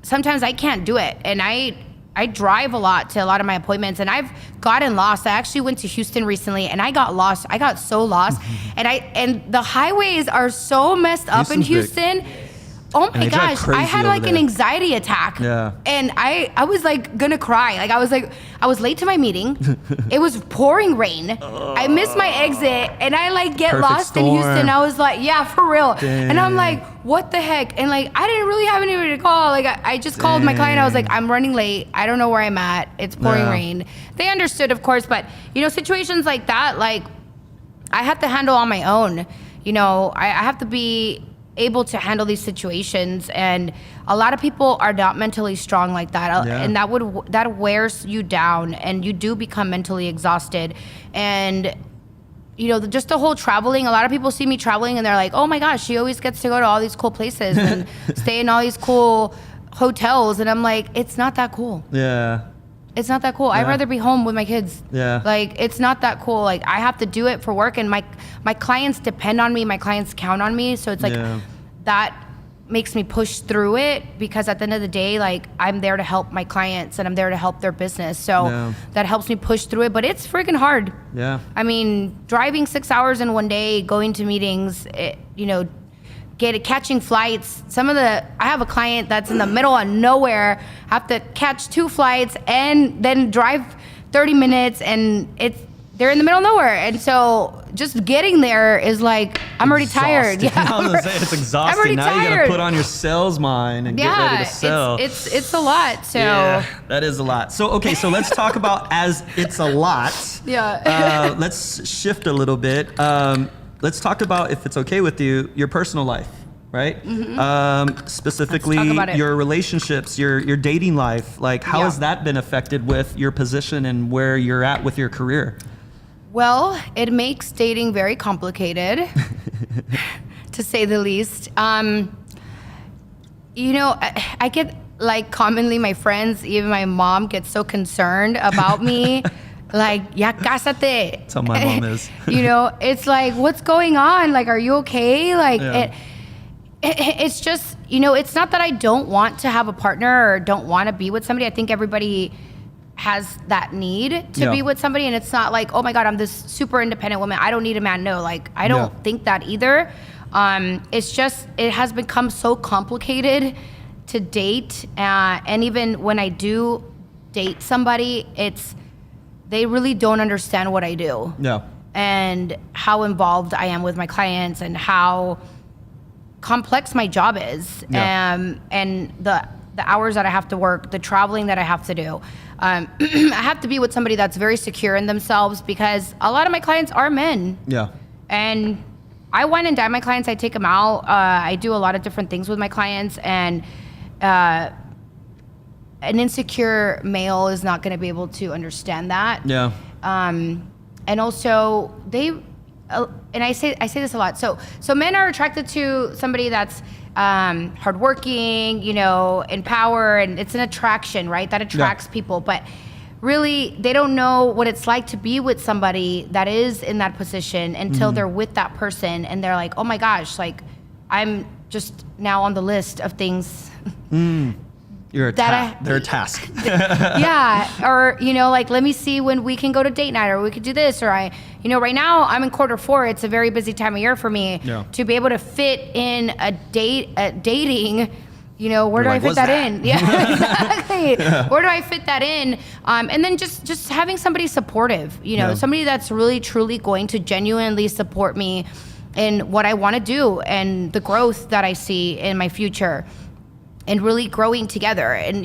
sometimes I can't do it, and I drive a lot to a lot of my appointments, and I've gotten lost. I actually went to Houston recently, and I got lost. I got so lost, and the highways are so messed up in Houston. Oh my gosh, I had like an anxiety attack. Yeah. And I was like gonna cry. Like I was late to my meeting. It was pouring rain. I missed my exit, and I like get lost in Houston. I was like, yeah, for real. Dang. And I'm like, what the heck? And like I didn't really have anybody to call. Like I just called my client. I was like, I'm running late. I don't know where I'm at. It's pouring rain. They understood, of course, but you know, situations like that, like I have to handle on my own. You know, I have to be able to handle these situations, and a lot of people are not mentally strong like that, and that wears you down, and you do become mentally exhausted. And you know, just the whole traveling, a lot of people see me traveling and they're like, oh my gosh, she always gets to go to all these cool places and stay in all these cool hotels, and I'm like, it's not that cool. It's not that cool. I'd rather be home with my kids. Like, it's not that cool. Like, I have to do it for work, and my clients depend on me. My clients count on me. So it's like, that makes me push through it, because at the end of the day, like, I'm there to help my clients, and I'm there to help their business. So that helps me push through it, but it's freaking hard. I mean, driving 6 hours in one day, going to meetings, you know, catching flights. I have a client that's in the middle of nowhere, have to catch 2 flights and then drive 30 minutes, and they're in the middle of nowhere. And so just getting there is like, I'm already tired. I was gonna say, it's exhausting. I'm already now tired. You gotta put on your sales mind and get ready to sell. It's a lot. So that is a lot. So okay, so let's talk about, as it's a lot. Let's shift a little bit. Let's talk about, if it's okay with you, your personal life, right? Specifically, your relationships, your dating life. Like, how has that been affected with your position and where you're at with your career? Well, it makes dating very complicated, to say the least. You know, I get, like, commonly my friends, even my mom, gets so concerned about me. Like, ya cásate. That's how my mom is. You know, it's like, what's going on? Like, are you okay? Like, it's just, you know, it's not that I don't want to have a partner or don't want to be with somebody. I think everybody has that need to be with somebody. And it's not like, oh my God, I'm this super independent woman, I don't need a man. No, like, I don't think that either. It's just, it has become so complicated to date. And even when I do date somebody, they really don't understand what I do. And how involved I am with my clients, and how complex my job is. And the hours that I have to work, the traveling that I have to do. I have to be with somebody that's very secure in themselves, because a lot of my clients are men. And I wine and dine my clients. I take them out. I do a lot of different things with my clients, and an insecure male is not going to be able to understand that. And also and I say this a lot. So men are attracted to somebody that's hardworking, you know, in power, and it's an attraction, right? That attracts people, but really they don't know what it's like to be with somebody that is in that position until they're with that person, and they're like, oh my gosh, like, I'm just now on the list of things. They're a task. Or, you know, like, let me see when we can go to date night, or we could do this, or you know, right now I'm in Q4. It's a very busy time of year for me to be able to fit in a dating. You know, where do I fit that in? Exactly. Where do I fit that in? And then just having somebody supportive. You know, somebody that's really truly going to genuinely support me. in what I want to do and the growth that I see in my future, and really growing together. And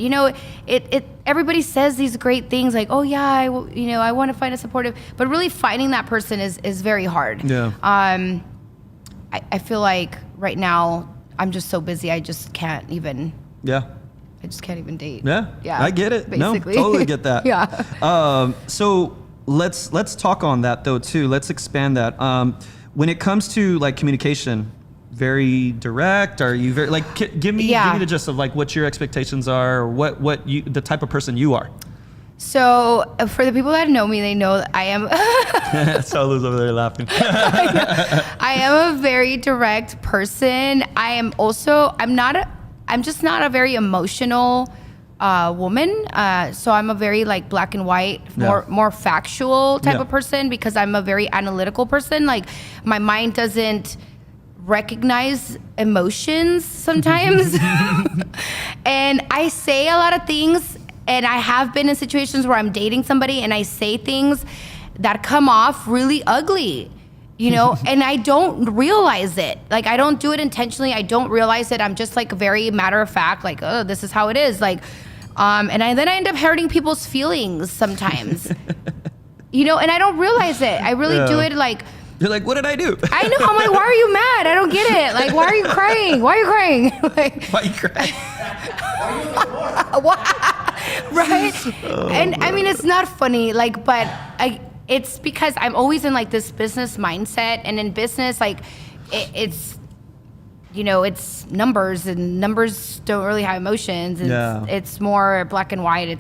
everybody says these great things like, oh yeah, I want to find a supportive, but really finding that person is very hard. Yeah. I feel like right now I'm just so busy. I just can't even. Yeah. I just can't even date. Yeah. Yeah. I get it. Basically. No, totally get that. Yeah. So let's talk on that though too. Let's expand that. When it comes to like communication, very direct? Are you very like? Give me the gist of like what your expectations are, or what you the type of person you are. So for the people that know me, they know that I am. Salu's over there laughing. I am a very direct person. I'm just not a very emotional woman. So I'm a very like black and white, more factual type of person, because I'm a very analytical person. Like my mind doesn't recognize emotions sometimes. And I say a lot of things, and I have been in situations where I'm dating somebody and I say things that come off really ugly, and I don't realize it. Like I don't do it intentionally. I don't realize it. I'm just like very matter of fact, like, oh, this is how it is. Like, then I end up hurting people's feelings sometimes, and I don't realize it. I really do it like, you're like, what did I do? I know. I'm like, why are you mad? I don't get it. Like, why are you crying? Why are you crying? Like, why are you crying? Right? And I mean, it's not funny, like, but it's because I'm always in like this business mindset, and in business, like, it's numbers, and numbers don't really have emotions, and it's more black and white.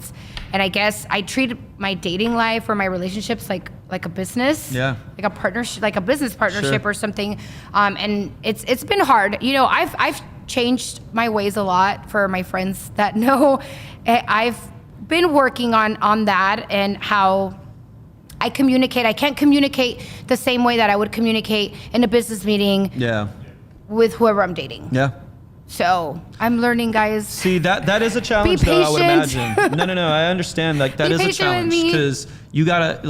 And I guess I treat my dating life or my relationships like a business, like a partnership, like a business partnership or something. And it's been hard. I've changed my ways a lot for my friends that know. I've been working on that and how I communicate. I can't communicate the same way that I would communicate in a business meeting with whoever I'm dating. Yeah. So I'm learning, guys. See, that is a challenge, though, I would imagine. No, I understand. Like that is a challenge, because you gotta.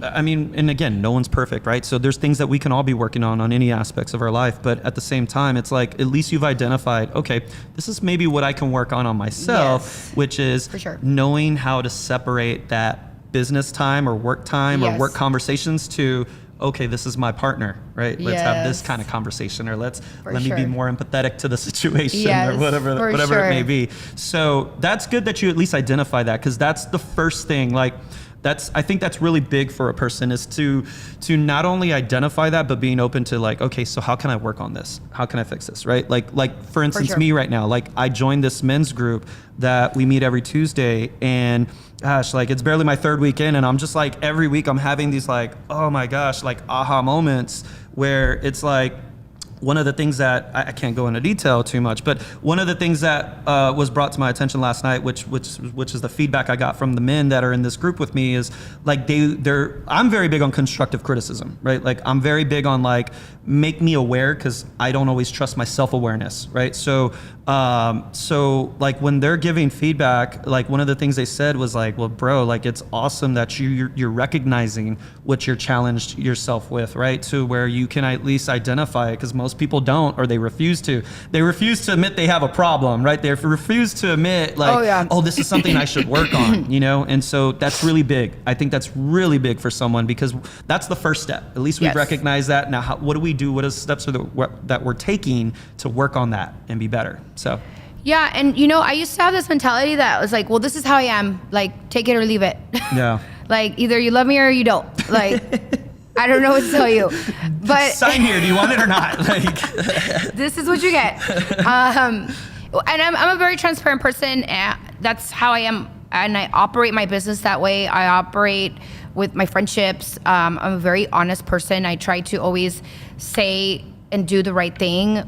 I mean, and again, no one's perfect, right? So there's things that we can all be working on any aspects of our life. But at the same time, it's like at least you've identified, okay, this is maybe what I can work on myself, which is knowing how to separate that business time or work time or work conversations to, okay, this is my partner, right? Let's have this kind of conversation, or let me be more empathetic to the situation, or whatever it may be. So that's good that you at least identify that, because that's the first thing. Like I think that's really big for a person, is to not only identify that, but being open to like, okay, so how can I work on this? How can I fix this, right? Like for instance, me right now, like I joined this men's group that we meet every Tuesday, and gosh, like it's barely my third week in, and I'm just like, every week I'm having these like, oh my gosh, like aha moments where it's like, one of the things that I can't go into detail too much, but one of the things that was brought to my attention last night, which is the feedback I got from the men that are in this group with me, is like I'm very big on constructive criticism, right? Like I'm very big on like, make me aware, because I don't always trust my self-awareness, right? So like when they're giving feedback, like one of the things they said was like, well, bro, like it's awesome that you're recognizing what you're challenged yourself with, right? To where you can at least identify it, because most people don't, or they refuse to. They refuse to admit they have a problem, right? They refuse to admit like, oh, this is something I should work on, And so that's really big. I think that's really big for someone, because that's the first step. At least we've recognized that. Now, what do we do? What are the steps that we're taking to work on that and be better? So. Yeah, and I used to have this mentality that was like, well, this is how I am. Like, take it or leave it. Yeah. Like, either you love me or you don't. Like, I don't know what to tell you. But sign here. Do you want it or not? Like, this is what you get. And I'm a very transparent person. And that's how I am, and I operate my business that way. I operate with my friendships. I'm a very honest person. I try to always say and do the right thing.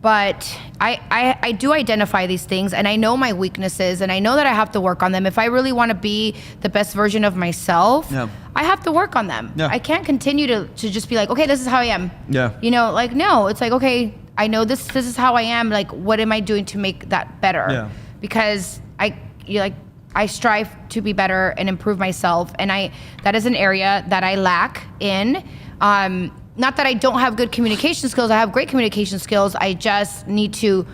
But I do identify these things, and I know my weaknesses, and I know that I have to work on them. If I really want to be the best version of myself, I have to work on them. I can't continue to just be like, okay, this is how I am. Like, no, it's like, okay, I know this is how I am. Like, what am I doing to make that better? Because I strive to be better and improve myself, and that is an area that I lack in. not that I don't have good communication skills. I have great communication skills. I just need to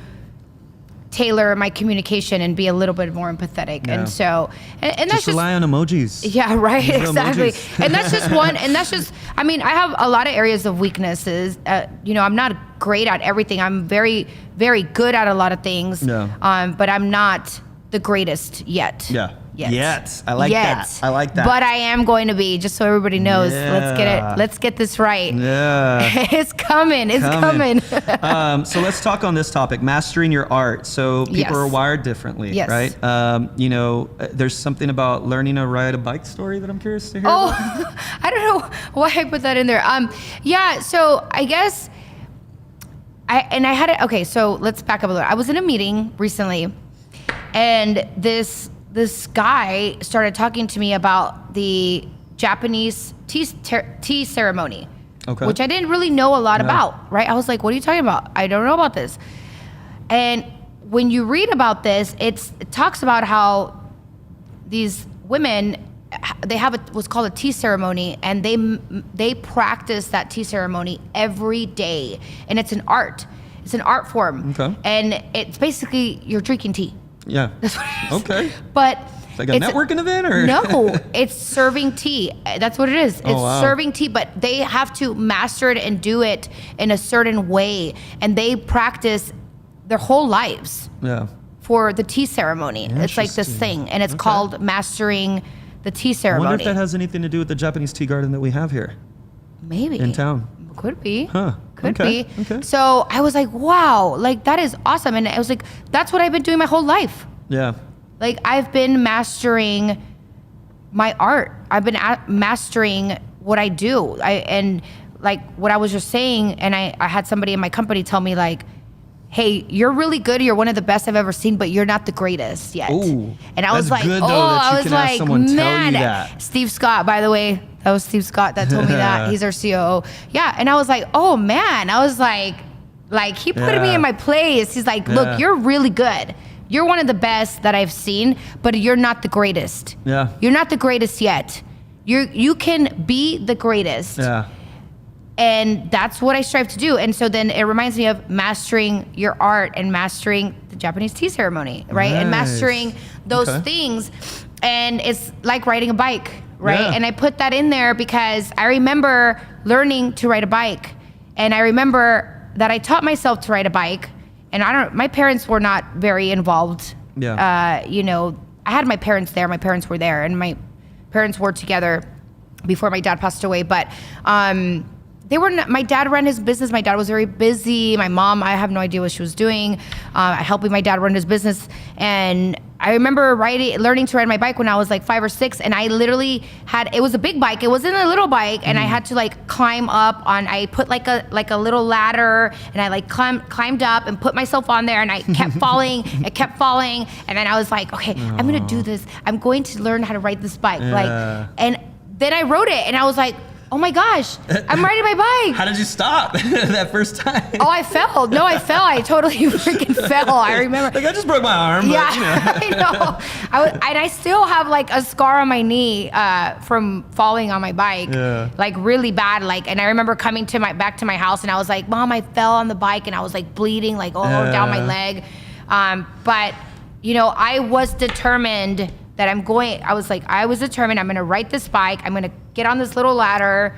tailor my communication and be a little bit more empathetic. Yeah. And so, and that's Just rely on emojis. yeah, right, Use the exactly. emojis. And that's just one, and that's just, I mean, I have a lot of areas of weaknesses. You know, I'm not great at everything. I'm very, very good at a lot of things. Yeah. But I'm not the greatest yet. Yeah. Yet. I like that. I like that. But I am going to be, just so everybody knows. Yeah. Let's get this right. Yeah. It's coming. So let's talk on this topic, mastering your art. So people Yes. are wired differently, Yes. right? You know, there's something about learning to ride a bike story that I'm curious to hear Oh, about. I don't know why I put that in there. Yeah, so I guess I had it. Okay, so let's back up a little. I was in a meeting recently, and this guy started talking to me about the Japanese tea ceremony, Okay. which I didn't really know a lot Yeah. about, right? I was like, what are you talking about? I don't know about this. And when you read about this, it talks about how these women, they have what's called a tea ceremony, and they practice that tea ceremony every day, and it's an art. It's an art form. Okay. And it's basically you're drinking tea. Yeah. That's what it is. Okay. But It's like a networking event, or no, it's serving tea. That's what it is. It's wow. serving tea, but they have to master it and do it in a certain way, and they practice their whole lives Yeah. for the tea ceremony. It's like this Interesting. thing, and it's Okay. called mastering the tea I ceremony. wonder if that has anything to do with the Japanese tea garden that we have here Maybe in town. Could be. Huh. Could Okay. be. Okay. So I was like, wow, like that is awesome. And I was like, that's what I've been doing my whole life. Yeah. Like I've been mastering my art. I've been mastering what I do. And like what I was just saying, and I had somebody in my company tell me like, hey, you're really good. You're one of the best I've ever seen, but you're not the greatest yet. Ooh, and I was that's like, good, though, oh, that you I was can have like, someone tell you man, that. Steve Scott, by the way, that was Steve Scott that told me that. He's our COO. Yeah. And I was like, oh man, I was like he put me Yeah. in my place. He's like, look, Yeah. you're really good. You're one of the best that I've seen, but you're not the greatest. Yeah. You're not the greatest yet. You can be the greatest. Yeah. And that's what I strive to do. And so then it reminds me of mastering your art and mastering the Japanese tea ceremony, right? And Nice. mastering those Okay. things. And it's like riding a bike, right? Yeah. And I put that in there because I remember learning to ride a bike. And I remember that I taught myself to ride a bike. And my parents were not very involved. Yeah. You know, I had my parents there. My parents were there. And my parents were together before my dad passed away. But, they were not, my dad ran his business. My dad was very busy. My mom, I have no idea what she was doing, helping my dad run his business. And I remember learning to ride my bike when I was like 5 or 6. And I literally it was a big bike. It wasn't a little bike. And I had to like climb up I put like a little ladder, and I like climbed up and put myself on there, and I kept falling. I kept falling. And then I was like, okay, I'm going to do this. I'm going to learn how to ride this bike. Yeah. And then I rode it, and I was like, oh my gosh, I'm riding my bike. How did you stop that first time? Oh, I fell. No, I fell. I totally freaking fell. I remember. Like, I just broke my arm. Yeah, But, you know. I know. And I still have like a scar on my knee from falling on my bike. Yeah. Like really bad. Like, and I remember coming back to my house, and I was like, Mom, I fell on the bike, and I was like bleeding, like down my leg. But you know, I was determined that I'm going to ride this bike. I'm going to get on this little ladder.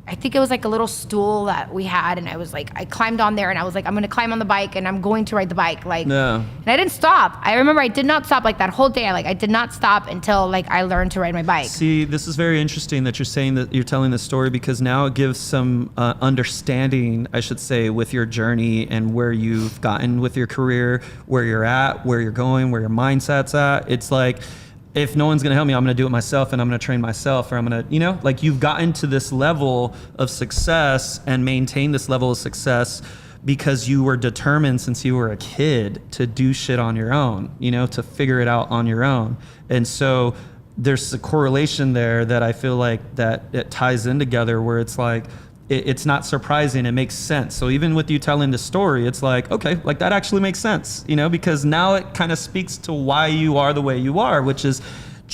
I think it was like a little stool that we had, and I was like, I climbed on there, and I was like, I'm going to climb on the bike, and I'm going to ride the bike. Like, Yeah. and I didn't stop. I remember I did not stop like that whole day. I did not stop until like I learned to ride my bike. See, this is very interesting that you're saying that you're telling this story, because now it gives some understanding, I should say, with your journey and where you've gotten with your career, where you're at, where you're going, where your mindset's at. It's like, if no one's going to help me, I'm going to do it myself, and I'm going to train myself, or I'm going to, you know, like, you've gotten to this level of success and maintain this level of success because you were determined since you were a kid to do shit on your own, you know, to figure it out on your own. And so there's a correlation there that I feel like that it ties in together, where it's like, it's not surprising, it makes sense. So even with you telling the story, it's like, okay, like that actually makes sense, you know, because now it kind of speaks to why you are the way you are, which is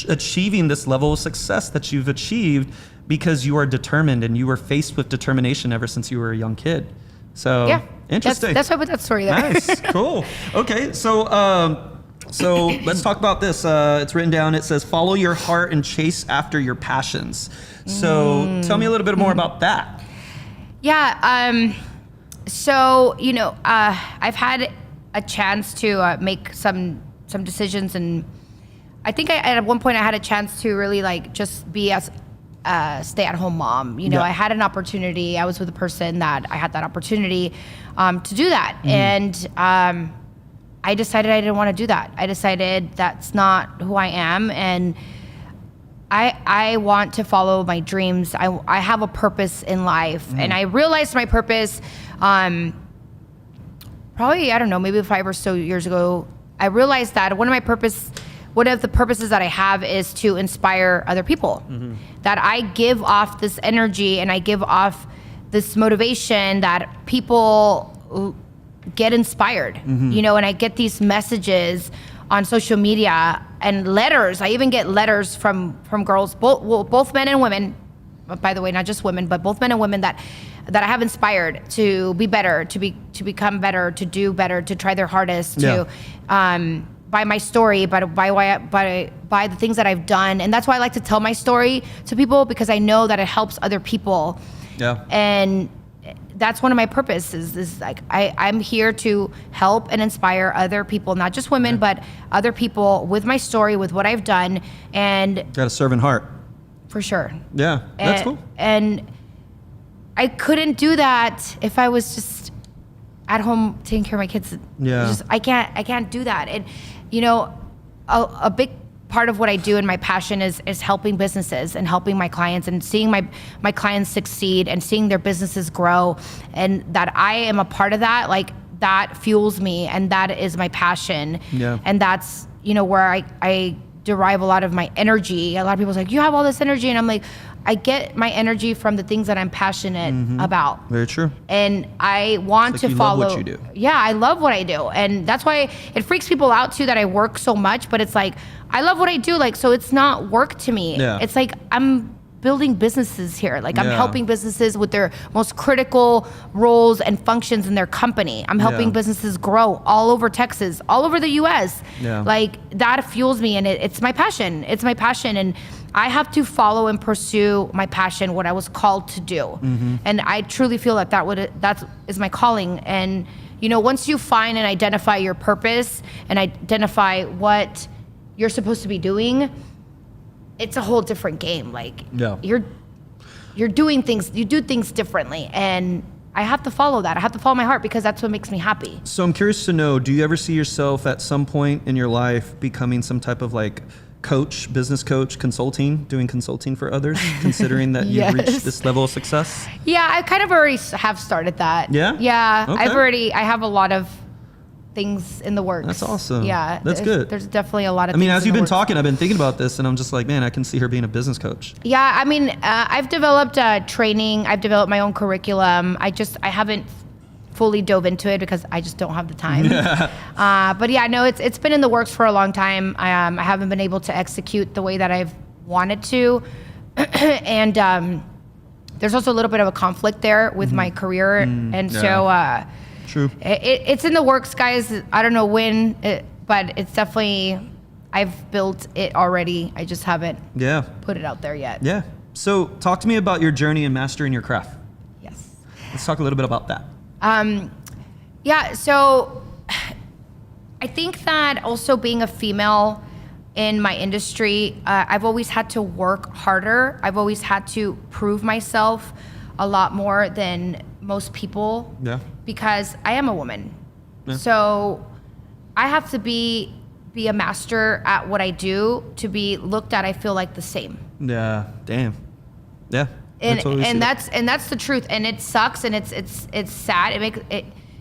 achieving this level of success that you've achieved because you are determined and you were faced with determination ever since you were a young kid. So Yeah. interesting. That's why I put that story there. Nice, cool. Okay, so let's talk about this. It's written down. It says, "Follow your heart and chase after your passions." So tell me a little bit more about that. Yeah. So I've had a chance to make some decisions, and I think at one point I had a chance to really like just be a stay-at-home mom. Yeah. I had an opportunity. I was with a person that I had that opportunity to do that, and I decided I didn't want to do that. I decided that's not who I am, and I want to follow my dreams. I have a purpose in life, and I realized my purpose probably, I don't know, maybe 5 or so years ago. I realized that one of the purposes that I have is to inspire other people. That I give off this energy and I give off this motivation that people get inspired, and I get these messages on social media and letters. I even get letters from girls, both men and women, by the way, not just women, but both men and women that I have inspired to be better, to become better, to do better, to try their hardest, by my story, by the things that I've done. And that's why I like to tell my story to people, because I know that it helps other people. Yeah. And that's one of my purposes, is like I'm here to help and inspire other people, not just women, but other people with my story, with what I've done. And got a servant heart. For sure. Yeah, that's cool. And I couldn't do that if I was just at home taking care of my kids. Yeah. I can't do that. And a big part of what I do and my passion is helping businesses and helping my clients and seeing my clients succeed and seeing their businesses grow, and that I am a part of that. Like, that fuels me, and that is my passion. Yeah. And that's where I derive a lot of my energy. A lot of people's like, you have all this energy, and I'm like, I get my energy from the things that I'm passionate about. Very true. And I want to follow. Love what you do. Yeah, I love what I do, and that's why it freaks people out too that I work so much. But it's like, I love what I do. Like, so it's not work to me. Yeah. It's like I'm building businesses here. Like, I'm helping businesses with their most critical roles and functions in their company. I'm helping businesses grow all over Texas, all over the US. Yeah. Like, that fuels me, and it's my passion. It's my passion, and I have to follow and pursue my passion, what I was called to do. And I truly feel that that is my calling. And once you find and identify your purpose and identify what you're supposed to be doing, it's a whole different game. Like, you're doing things, you do things differently, and I have to follow that. I have to follow my heart, because that's what makes me happy. So I'm curious to know, do you ever see yourself at some point in your life becoming some type of like coach, business coach, doing consulting for others, considering that you've reached this level of success? Yeah, I kind of already have started that. Yeah? Yeah, Okay. I have a lot of things in the works. That's awesome. Yeah. That's good. There's definitely a lot of things. I mean, things as you've been talking, I've been thinking about this, and I'm just like, man, I can see her being a business coach. Yeah, I mean, I've developed training. I've developed my own curriculum. I haven't fully dove into it because I just don't have the time. But yeah, no, it's been in the works for a long time. I haven't been able to execute the way that I've wanted to. And there's also a little bit of a conflict there with my career. So True. It's in the works, guys. I don't know when, but it's definitely, I've built it already. I just haven't put it out there yet. Yeah. So talk to me about your journey in mastering your craft. Yes. Let's talk a little bit about that. So I think that also being a female in my industry, I've always had to work harder. I've always had to prove myself a lot more than most people. Yeah. Because I am a woman. Yeah. So I have to be a master at what I do to be looked at, I feel like, the same. Yeah. Damn. Yeah. And that's the truth, and it sucks, and it's sad. It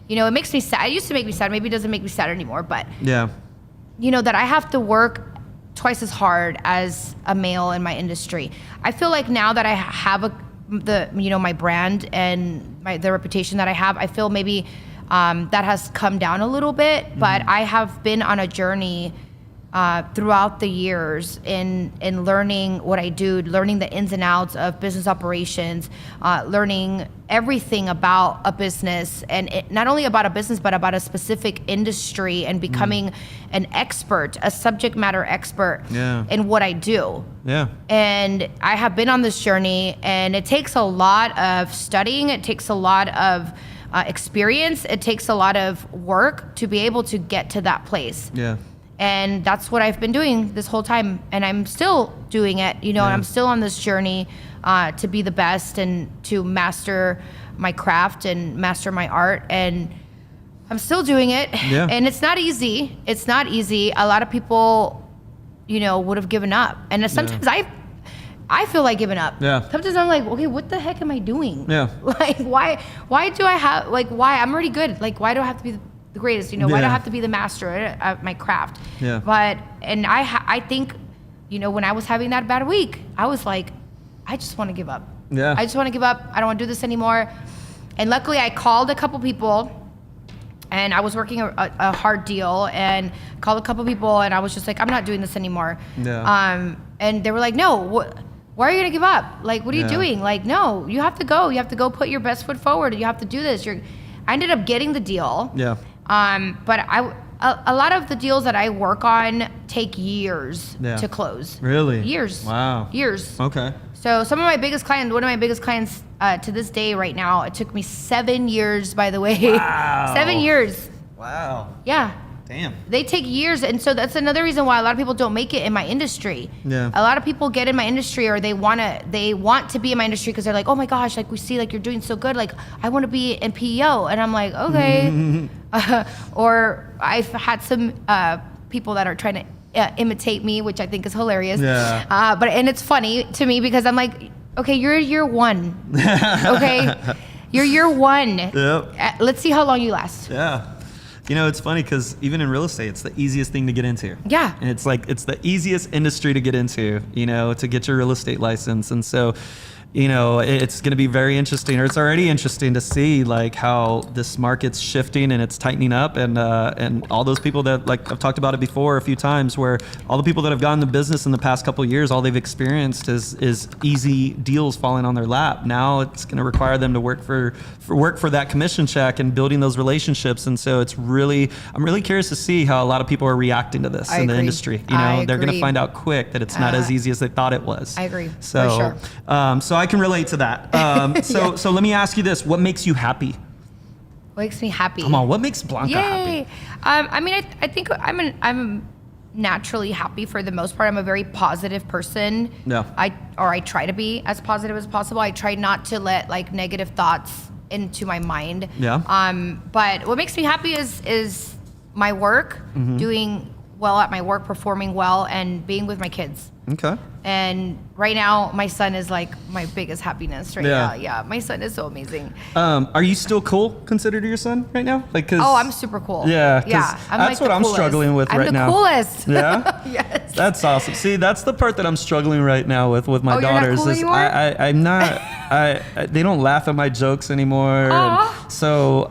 makes me sad. It used to make me sad. Maybe it doesn't make me sad anymore, but that I have to work twice as hard as a male in my industry. I feel like now that I have my brand and the reputation that I have, I feel maybe that has come down a little bit, but I have been on a journey throughout the years in learning what I do, learning the ins and outs of business operations, learning everything about a business, and not only about a business, but about a specific industry, and becoming an expert, a subject matter expert in what I do. Yeah. And I have been on this journey, and it takes a lot of studying. It takes a lot of experience. It takes a lot of work to be able to get to that place. Yeah. And that's what I've been doing this whole time. And I'm still doing it, and I'm still on this journey to be the best and to master my craft and master my art. And I'm still doing it. Yeah. And it's not easy. It's not easy. A lot of people, would have given up. And sometimes I feel like giving up. Yeah. Sometimes I'm like, okay, what the heck am I doing? Yeah. Like, why do I have, why? I'm already good. Like, why do I have to be the greatest? Why do I have to be the master at my craft? Yeah. But, and I think, when I was having that bad week, I was like, I just want to give up. Yeah. I just want to give up. I don't want to do this anymore. And luckily I called a couple people, and I was working a hard deal, and called a couple people, and I was just like, I'm not doing this anymore. Yeah. And they were like, no, why are you going to give up? Like, what are you doing? Like, no, you have to go. You have to go put your best foot forward. You have to do this. I ended up getting the deal. Yeah. But a lot of the deals that I work on take years to close. Really? Years. Wow. Years. Okay. So one of my biggest clients to this day right now, it took me 7 years, by the way. Wow. 7 years. Wow. Yeah. Damn. They take years, and so that's another reason why a lot of people don't make it in my industry. Yeah. A lot of people get in my industry, or they want to be in my industry because they're like, oh my gosh, like we see like you're doing so good, like I want to be in PEO, and I'm like, okay. Or I've had some people that are trying to imitate me, which I think is hilarious. Yeah. And it's funny to me because I'm like, okay, you're year one. Okay, you're year one. Yep. Let's see how long you last. Yeah. It's funny because even in real estate, it's the easiest thing to get into. Yeah. And it's the easiest industry to get into, to get your real estate license. And so, it's going to be very interesting, or it's already interesting to see like how this market's shifting and it's tightening up, and all those people that, like I've talked about it before a few times, where all the people that have gotten the business in the past couple of years, all they've experienced is easy deals falling on their lap. Now it's going to require them to work for that commission check and building those relationships. And so I'm really curious to see how a lot of people are reacting to this in the industry. They're going to find out quick that it's not as easy as they thought it was. I agree. So, for sure. So I can relate to that. So let me ask you this: what makes you happy? What makes me happy? Come on, what makes Blanca happy? I think I'm naturally happy for the most part. I'm a very positive person. Yeah. I try to be as positive as possible. I try not to let like negative thoughts into my mind. Yeah. But what makes me happy is my work, doing well at my work, performing well, and being with my kids. Okay. And right now, my son is like my biggest happiness right now. Yeah, my son is so amazing. Are you still cool considered your son right now? I'm super cool. Yeah, I'm that's what I'm struggling with right now. I'm the coolest. Yeah. Yes. That's awesome. See, that's the part that I'm struggling right now with my daughters. You're not cool anymore? I'm not. They don't laugh at my jokes anymore. And so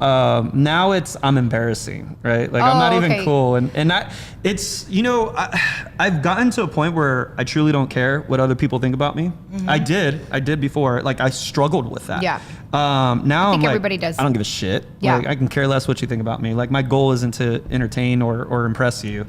now I'm embarrassing, right? Like I'm not even cool, I've gotten to a point where I truly don't care what other people think about me. I did before. Like I struggled with that. Yeah. Now I'm like, everybody does. I don't give a shit. Yeah. Like, I can care less what you think about me. Like my goal isn't to entertain or impress you,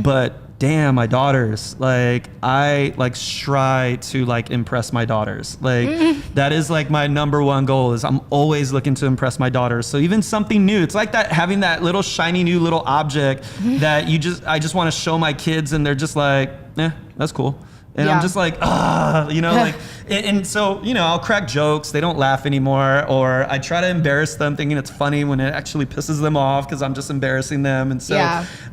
but damn, my daughters, like I like try to like impress my daughters. Like that is like my number one goal is I'm always looking to impress my daughters. So even something new, it's like that, having that little shiny new little object that I just want to show my kids, and they're just like, that's cool. And I'm just like, like, and so, I'll crack jokes. They don't laugh anymore. Or I try to embarrass them thinking it's funny when it actually pisses them off because I'm just embarrassing them. And so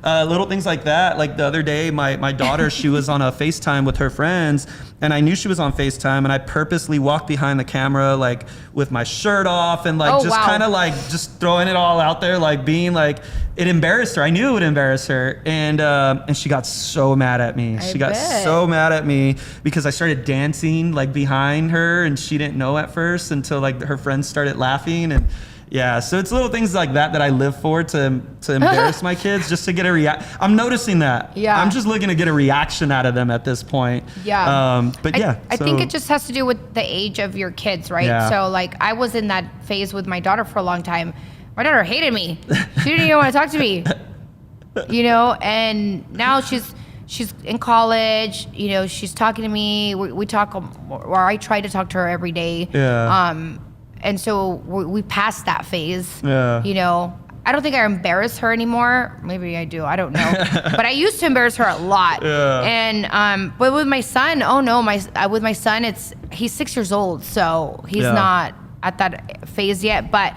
little things like that. Like the other day, my daughter, she was on a FaceTime with her friends, and I knew she was on FaceTime, and I purposely walked behind the camera, like with my shirt off and like kind of like just throwing it all out there, like being like, it embarrassed her. I knew it would embarrass her. And she got so mad at me. She got so mad at me because I started dancing like behind her, and she didn't know at first until like her friends started laughing. Yeah, so it's little things like that that I live for to embarrass my kids, just to get a react. I'm noticing that. Yeah. I'm just looking to get a reaction out of them at this point. Yeah. But I think it just has to do with the age of your kids, right? Yeah. So like I was in that phase with my daughter for a long time. My daughter hated me. She didn't even want to talk to me. You know, and now she's in college, you know, she's talking to me. We talk, or I try to talk to her every day. Yeah. And so we passed that phase. Yeah. You know, I don't think I embarrass her anymore. Maybe I do. I don't know. But I used to embarrass her a lot. Yeah. And but with my son, oh no, with my son, he's 6 years old, so he's not at that phase yet. But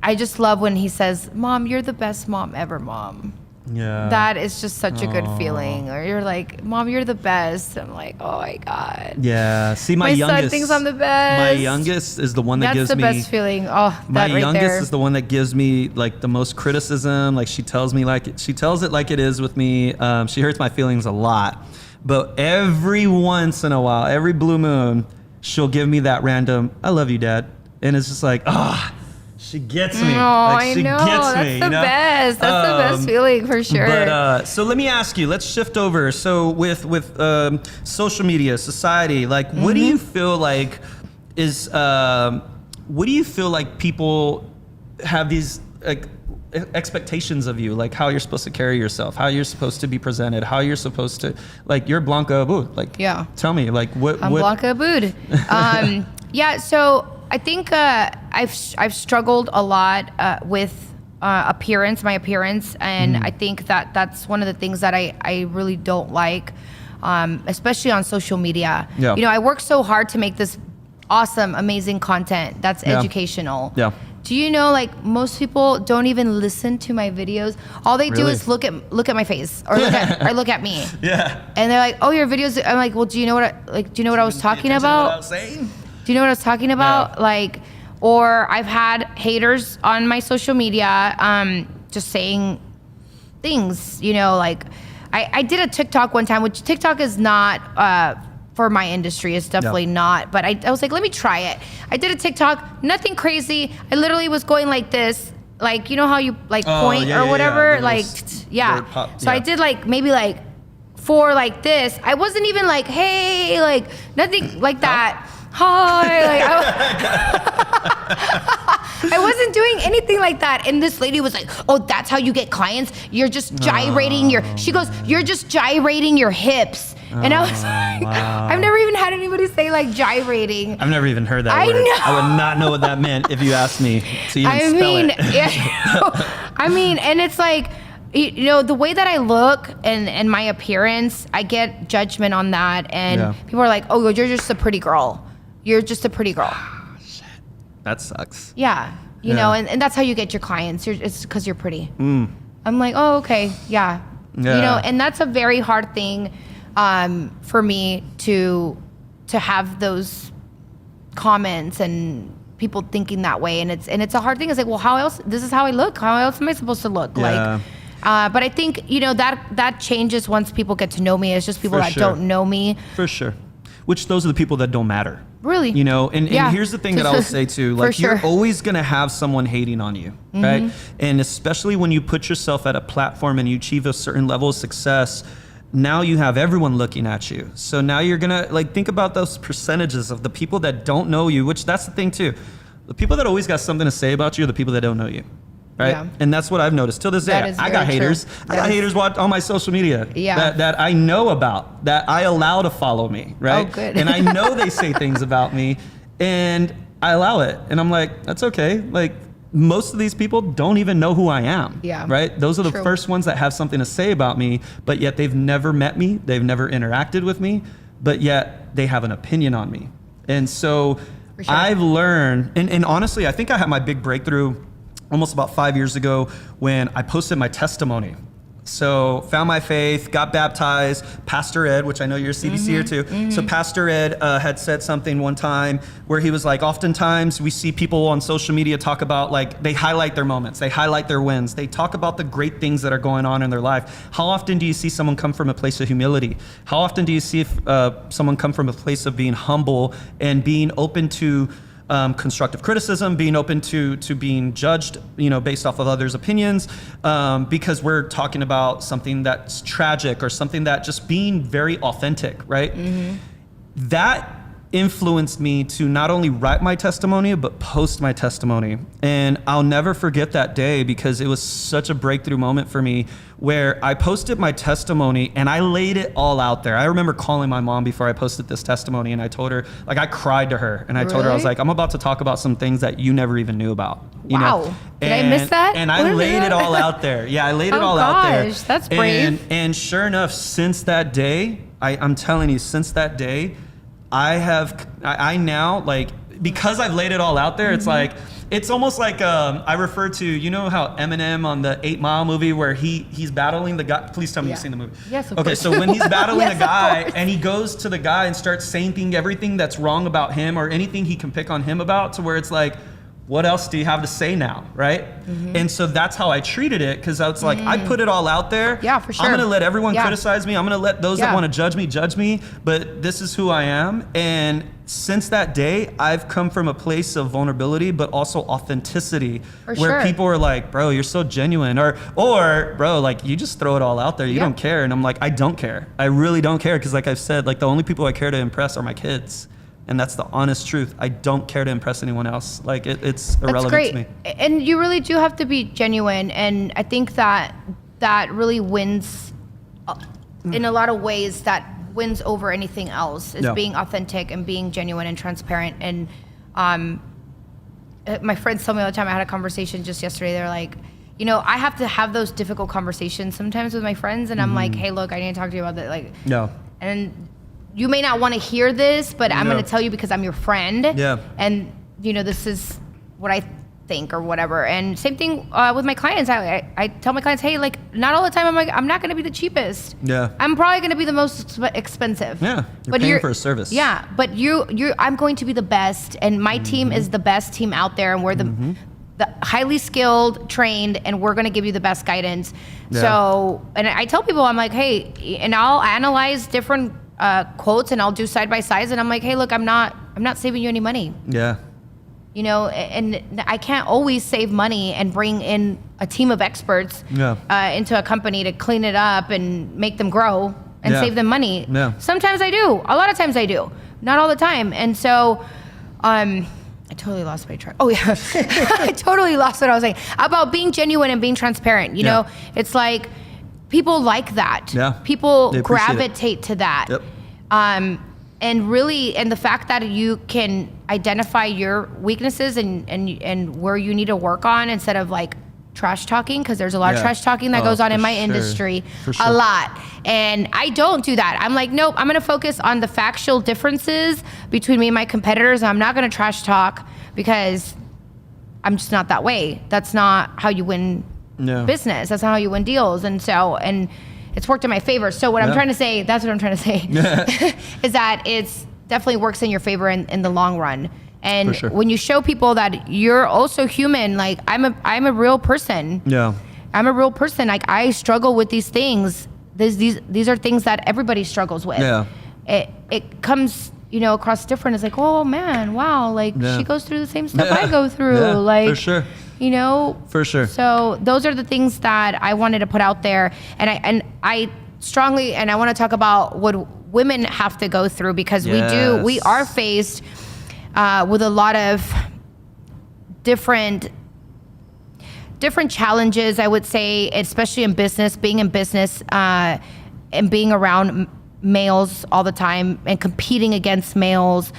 I just love when he says, "Mom, you're the best mom ever, Mom." Yeah. That is just such a good feeling. Or you're like, "Mom, you're the best." I'm like, "Oh my God." Yeah. See, my son youngest thinks I'm the best. My youngest is the one that gives That's me. the best feeling. Oh, My that right youngest there. is the one that gives me like the most criticism. Like she tells it like it is with me. She hurts my feelings a lot, but every once in a while, every blue moon, she'll give me that random "I love you, Dad," and it's just like, she gets me. Oh, like, I she know. gets That's me. the You know? best. That's the best feeling for sure. But so let me ask you. Let's shift over. So with social media, society, like, what do you feel like is? What do you feel like people have these like expectations of you, like how you're supposed to carry yourself, how you're supposed to be presented, how you're supposed to, like, you're Blanca Abbud. Like, tell me, like, what? I'm Blanca Abbud. Yeah. So I think I've struggled a lot with my appearance, and I think that's one of the things that I really don't like, especially on social media. Yeah. You know, I work so hard to make this awesome, amazing content that's educational. Yeah. Do you know, like, most people don't even listen to my videos. All they do Really? is look at my face or look at me. Yeah. And they're like, "Oh, your videos." I'm like, "Well, do you know what I was talking about? What I was saying? Do you know what I was talking about?" Yeah. Like, or I've had haters on my social media, just saying things, you know, like I did a TikTok one time, which TikTok is not for my industry. It's definitely not. But I was like, let me try it. I did a TikTok, nothing crazy. I literally was going like this, like, you know how you like point or whatever, like, So I did like maybe like 4 like this. I wasn't even like, hey, like nothing like that. Hi, I wasn't doing anything like that. And this lady was like, "Oh, that's how you get clients? You're just gyrating she goes, "You're just gyrating your hips." And I was like, wow. I've never even had anybody say like gyrating. I've never even heard that I word. know. I would not know what that meant if you asked me to even spell it. I mean, and it's like, you know, the way that I look and my appearance, I get judgment on that. And people are like, "Oh, you're just a pretty girl. You're just a pretty girl." Shit. That sucks. Yeah. You know, and that's how you get your clients. It's because you're pretty. I'm like, "Oh, okay. Yeah." You know, and that's a very hard thing for me to have those comments and people thinking that way. And it's a hard thing. It's like, well, how else? This is how I look. How else am I supposed to look? Yeah. Like, but I think, you know, that changes once people get to know me. It's just people that don't know me. For sure. Which those are the people that don't matter. Really? You know, and here's the thing that I'll say too, like, you're always gonna have someone hating on you, right? And especially when you put yourself at a platform and you achieve a certain level of success, now you have everyone looking at you. So now you're gonna, like, think about those percentages of the people that don't know you, which that's the thing too. The people that always got something to say about you are the people that don't know you. Right? Yeah. And that's what I've noticed. Till this day, I got haters. I got haters on my social media that I know about, that I allow to follow me, right? Oh, good. And I know they say things about me, and I allow it. And I'm like, that's okay. Like, most of these people don't even know who I am. Yeah. Right? Those are the first ones that have something to say about me, but yet they've never met me. They've never interacted with me, but yet they have an opinion on me. And so I've learned, and honestly, I think I had my big breakthrough almost about 5 years ago when I posted my testimony. So found my faith, got baptized. Pastor Ed, which I know you're a CDCer too. So Pastor Ed had said something one time where he was like, oftentimes we see people on social media talk about, like, they highlight their moments, they highlight their wins, they talk about the great things that are going on in their life. How often do you see someone come from a place of humility? How often do you see someone come from a place of being humble and being open to constructive criticism, being open to being judged, based off of others' opinions, because we're talking about something that's tragic or something that just being very authentic, right? That influenced me to not only write my testimony, but post my testimony. And I'll never forget that day because it was such a breakthrough moment for me where I posted my testimony and I laid it all out there. I remember calling my mom before I posted this testimony and I told her, like, I cried to her and I told her, I was like, I'm about to talk about some things that you never even knew about. Wow. Did I miss that? And I laid it all out there. Yeah, I laid it all out there. That's brave. And sure enough, since that day, I'm telling you, since that day, I now, like, because I've laid it all out there, it's like, it's almost like I refer to, how Eminem on the 8 Mile movie where he's battling the guy. Please tell me you've seen the movie. Yes, of course. Okay, so when he's battling the guy and he goes to the guy and starts saying everything that's wrong about him or anything he can pick on him about, to where it's like, what else do you have to say now, right? And so that's how I treated it, because I was like, I put it all out there. Yeah, for sure. I'm gonna let everyone criticize me. I'm gonna let those that want to judge me, but this is who I am. And since that day, I've come from a place of vulnerability, but also authenticity, where people are like, bro, you're so genuine, or bro, like, you just throw it all out there. You don't care. And I'm like, I don't care. I really don't care, because like I've said, like, the only people I care to impress are my kids. And that's the honest truth. I don't care to impress anyone else. Like, it's irrelevant to me. And you really do have to be genuine. And I think that really wins in a lot of ways. That wins over anything else, is being authentic and being genuine and transparent. And my friends tell me all the time, I had a conversation just yesterday. They're like, I have to have those difficult conversations sometimes with my friends. And I'm like, hey, look, I need to talk to you about that. Like, and you may not want to hear this, but I'm going to tell you because I'm your friend. Yeah. And, this is what I think or whatever. And same thing with my clients. I tell my clients, hey, like, not all the time I'm not going to be the cheapest. Yeah. I'm probably going to be the most expensive. Yeah. You're paying for a service. Yeah. But I'm going to be the best. And my team is the best team out there. And we're the highly skilled, trained, and we're going to give you the best guidance. Yeah. So, and I tell people, I'm like, hey, and I'll analyze different quotes and I'll do side by sides, and I'm like, hey, look, I'm not saving you any money. Yeah. And I can't always save money and bring in a team of experts into a company to clean it up and make them grow and save them money. Yeah. Sometimes I do. A lot of times I do. Not all the time. And so, I totally lost my track. Oh yeah. I totally lost what I was saying about being genuine and being transparent. You know, it's like, people like that. Yeah. People gravitate to that. Yep. And really, and the fact that you can identify your weaknesses and where you need to work on, instead of like trash talking, because there's a lot of trash talking that goes on in my industry, a lot. And I don't do that. I'm like, nope, I'm going to focus on the factual differences between me and my competitors. I'm not going to trash talk, because I'm just not that way. That's not how you win business. That's not how you win deals. And so, and it's worked in my favor. So what I'm trying to say, that's what I'm trying to say, is that it's definitely works in your favor in the long run. And when you show people that you're also human, like I'm a real person. Yeah. I'm a real person. Like, I struggle with these things. These are things that everybody struggles with. Yeah. It comes, across different. It's like, oh man, wow. Like she goes through the same stuff I go through. Yeah, like, for sure. For sure. So those are the things that I wanted to put out there. And I strongly, and I want to talk about what women have to go through, because we are faced with a lot of different challenges, I would say, especially in business, being in business and being around males all the time and competing against males.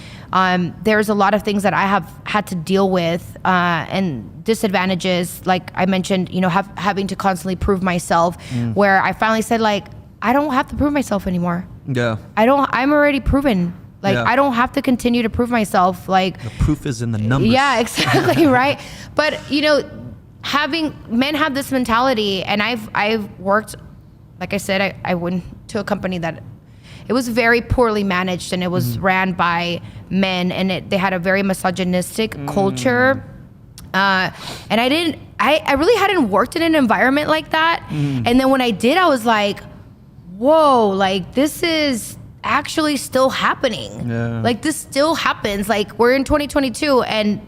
There's a lot of things that I have had to deal with and disadvantages, like I mentioned, having to constantly prove myself, where I finally said, like, I don't have to prove myself anymore. Yeah. I'm already proven. Like, I don't have to continue to prove myself. Like, the proof is in the numbers. Yeah, exactly. Right. But, men have this mentality, and I've worked, like I said, I went to a company that it was very poorly managed, and it was ran by men, and they had a very misogynistic culture. And I really hadn't worked in an environment like that. And then when I did, I was like, whoa, like, this is actually still happening. Yeah. Like this still happens. Like we're in 2022 and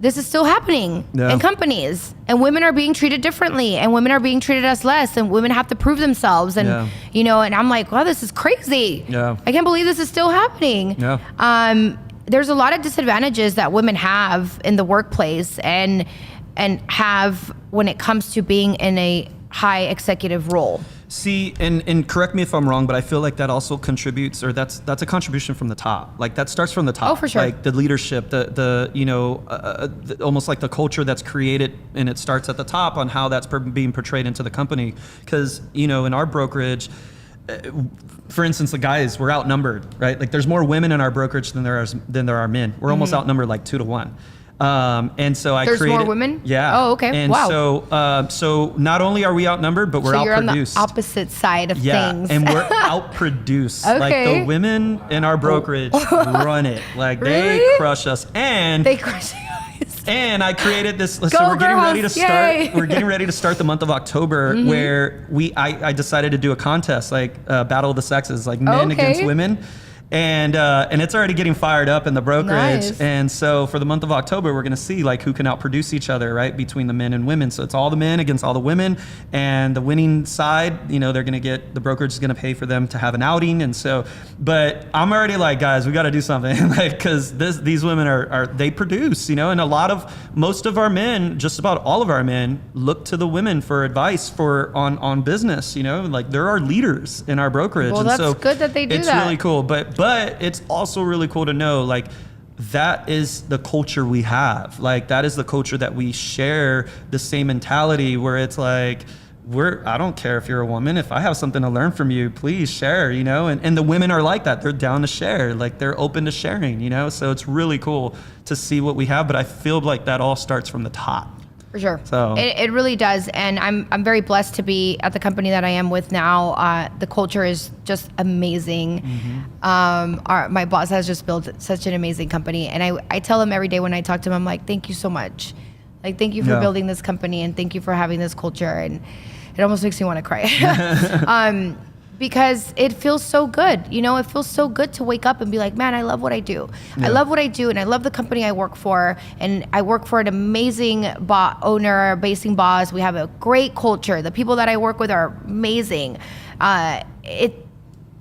this is still happening in companies, and women are being treated differently, and women are being treated as less, and women have to prove themselves. And, you know, and I'm like, wow, this is crazy. Yeah. I can't believe this is still happening. Yeah. There's a lot of disadvantages that women have in the workplace and have when it comes to being in a high executive role. See, and correct me if I'm wrong, but I feel like that also contributes, or that's a contribution from the top. Like that starts from the top. Oh, for sure. Like the leadership, the you know, almost like the culture that's created, and it starts at the top on how that's being portrayed into the company. Because, you know, in our brokerage, for instance, the guys, we're outnumbered, right? Like there's more women in our brokerage than there are men. We're almost outnumbered like 2 to 1. And so There's more women? Yeah. Oh, okay. And so not only are we outnumbered, but we're So you're on the outproduced. opposite side of things. And we're outproduced. Okay. Like the women in our brokerage run it. Like they Really? crush us. And They crush you guys. and I created this. So Go we're getting ready to girls, start. yay. We're getting ready to start the month of October, where I decided to do a contest, like Battle of the Sexes, like men against women. And it's already getting fired up in the brokerage. Nice. And so for the month of October, we're going to see like who can outproduce each other, right? Between the men and women. So it's all the men against all the women, and the winning side, you know, they're going to get, the brokerage is going to pay for them to have an outing. And so, but I'm already like, guys, we got to do something, like, cause these women are, they produce, you know, and most of our men, just about all of our men look to the women for advice on business, you know, like there are leaders in our brokerage. Well, and that's so good that they do it's that. really cool. But it's also really cool to know, like, that is the culture we have. Like, that is the culture that we share, the same mentality where it's like, I don't care if you're a woman. If I have something to learn from you, please share, you know? And the women are like that. They're down to share. Like, they're open to sharing, you know? So it's really cool to see what we have. But I feel like that all starts from the top. For sure. So it really does. And I'm very blessed to be at the company that I am with now. The culture is just amazing. My boss has just built such an amazing company. And I tell him every day when I talk to him, I'm like, thank you so much. Like, thank you for building this company, and thank you for having this culture. And it almost makes me want to cry. Because it feels so good. You know, it feels so good to wake up and be like, man, I love what I do. Yeah. I love what I do, and I love the company I work for. And I work for an amazing owner, amazing boss. We have a great culture. The people that I work with are amazing.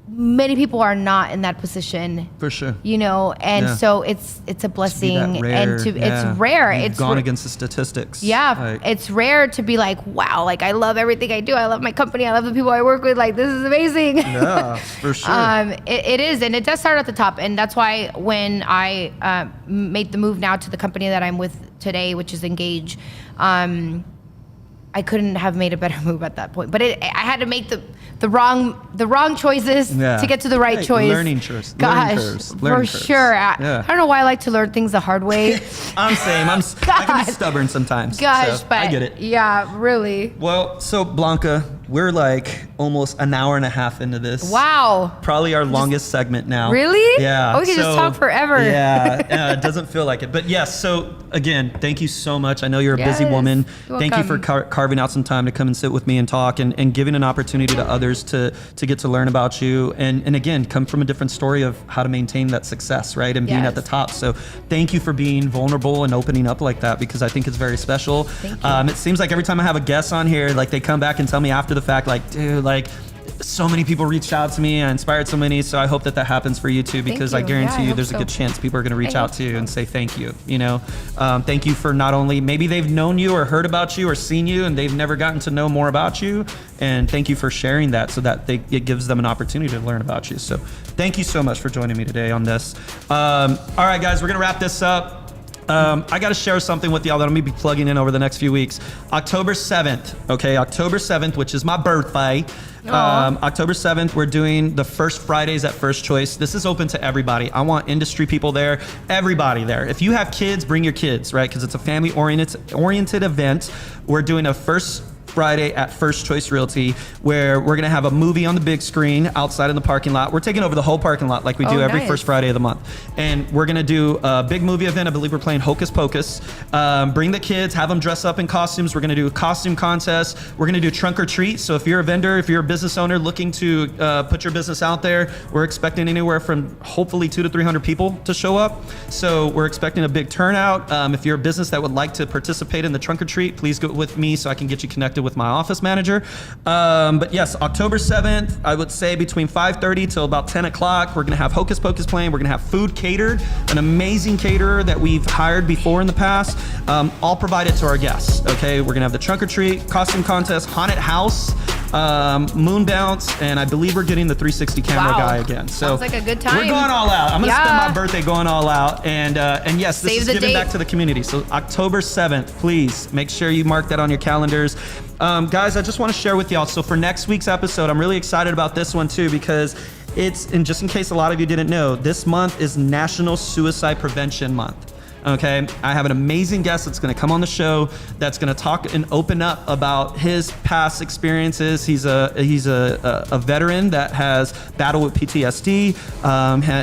Many people are not in that position. For sure. You know, and so it's a blessing, and it's rare. It's gone against the statistics. Yeah, like, it's rare to be like, wow, like I love everything I do. I love my company. I love the people I work with. Like, this is amazing. Yeah, for sure. It is, and it does start at the top, and that's why when I made the move now to the company that I'm with today, which is Engage, I couldn't have made a better move at that point. But I had to make the wrong choices to get to the right choice. Learning curves. Gosh, Learning for curves. sure. Yeah. I don't know why I like to learn things the hard way. I'm same. I can be stubborn sometimes. Gosh, so but I get it. Yeah, really. Well, so Blanca, we're like almost an hour and a half into this. Wow. Probably our longest segment now. Really? Yeah. Oh, we can just talk forever. Yeah, it doesn't feel like it. But yes, so again, thank you so much. I know you're a busy woman. You're Thank you for welcome. carving out some time to come and sit with me and talk, and giving an opportunity to others to get to learn about you. And again, come from a different story of how to maintain that success, right? And being at the top. So thank you for being vulnerable and opening up like that, because I think it's very special. Thank you. It seems like every time I have a guest on here, like they come back and tell me after the fact, like, dude, like, so many people reached out to me. I inspired so many. So I hope that happens for you too, because I guarantee you there's a good chance people are going to reach out to you and say thank you. You know, thank you for not only, maybe they've known you or heard about you or seen you and they've never gotten to know more about you. And thank you for sharing that, so that it gives them an opportunity to learn about you. So thank you so much for joining me today on this. All right, guys, we're going to wrap this up. I got to share something with y'all that I'm going to be plugging in over the next few weeks. October 7th, which is my birthday. October 7th, we're doing the first Fridays at First Choice. This is open to everybody. I want industry people there, everybody there. If you have kids, bring your kids, right? Because it's a family-oriented event. We're doing a first Friday at First Choice Realty, where we're gonna have a movie on the big screen outside in the parking lot. We're taking over the whole parking lot like we do every nice. first Friday of the month. And we're gonna do a big movie event. I believe we're playing Hocus Pocus. Bring the kids, have them dress up in costumes. We're gonna do a costume contest. We're gonna do trunk or treat. So if you're a vendor, if you're a business owner looking to put your business out there, we're expecting anywhere from hopefully 200 to 300 people to show up. So we're expecting a big turnout. If you're a business that would like to participate in the trunk or treat, please go with me so I can get you connected with my office manager. But yes, October 7th, I would say between 5:30 till about 10 o'clock, we're gonna have Hocus Pocus playing. We're gonna have food catered, an amazing caterer that we've hired before in the past, all provided to our guests, okay? We're gonna have the trunk or treat, costume contest, haunted house, moon bounce, and I believe we're getting the 360 camera Wow. guy again. So sounds like a good time. We're going all out. I'm gonna Yeah. spend my birthday going all out, and yes, this Save is the giving date. back to the community. So October 7th, please make sure you mark that on your calendars. Guys, I just want to share with y'all. So for next week's episode, I'm really excited about this one too, because and just in case a lot of you didn't know, this month is National Suicide Prevention Month. Okay, I have an amazing guest that's going to come on the show that's going to talk and open up about his past experiences. He's a veteran that has battled with PTSD.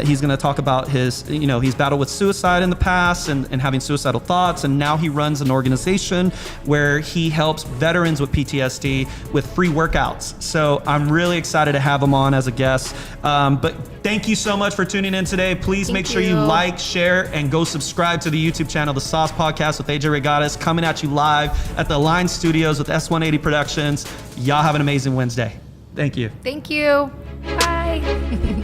He's going to talk about he's battled with suicide in the past and having suicidal thoughts, and now he runs an organization where he helps veterans with PTSD with free workouts. So I'm really excited to have him on as a guest. But thank you so much for tuning in today. Please make sure you like, share, and go subscribe to the YouTube channel, The Sauce Podcast with AJ Reygadas, coming at you live at the Line Studios with S180 Productions. Y'all have an amazing Wednesday. Thank you. Thank you. Bye.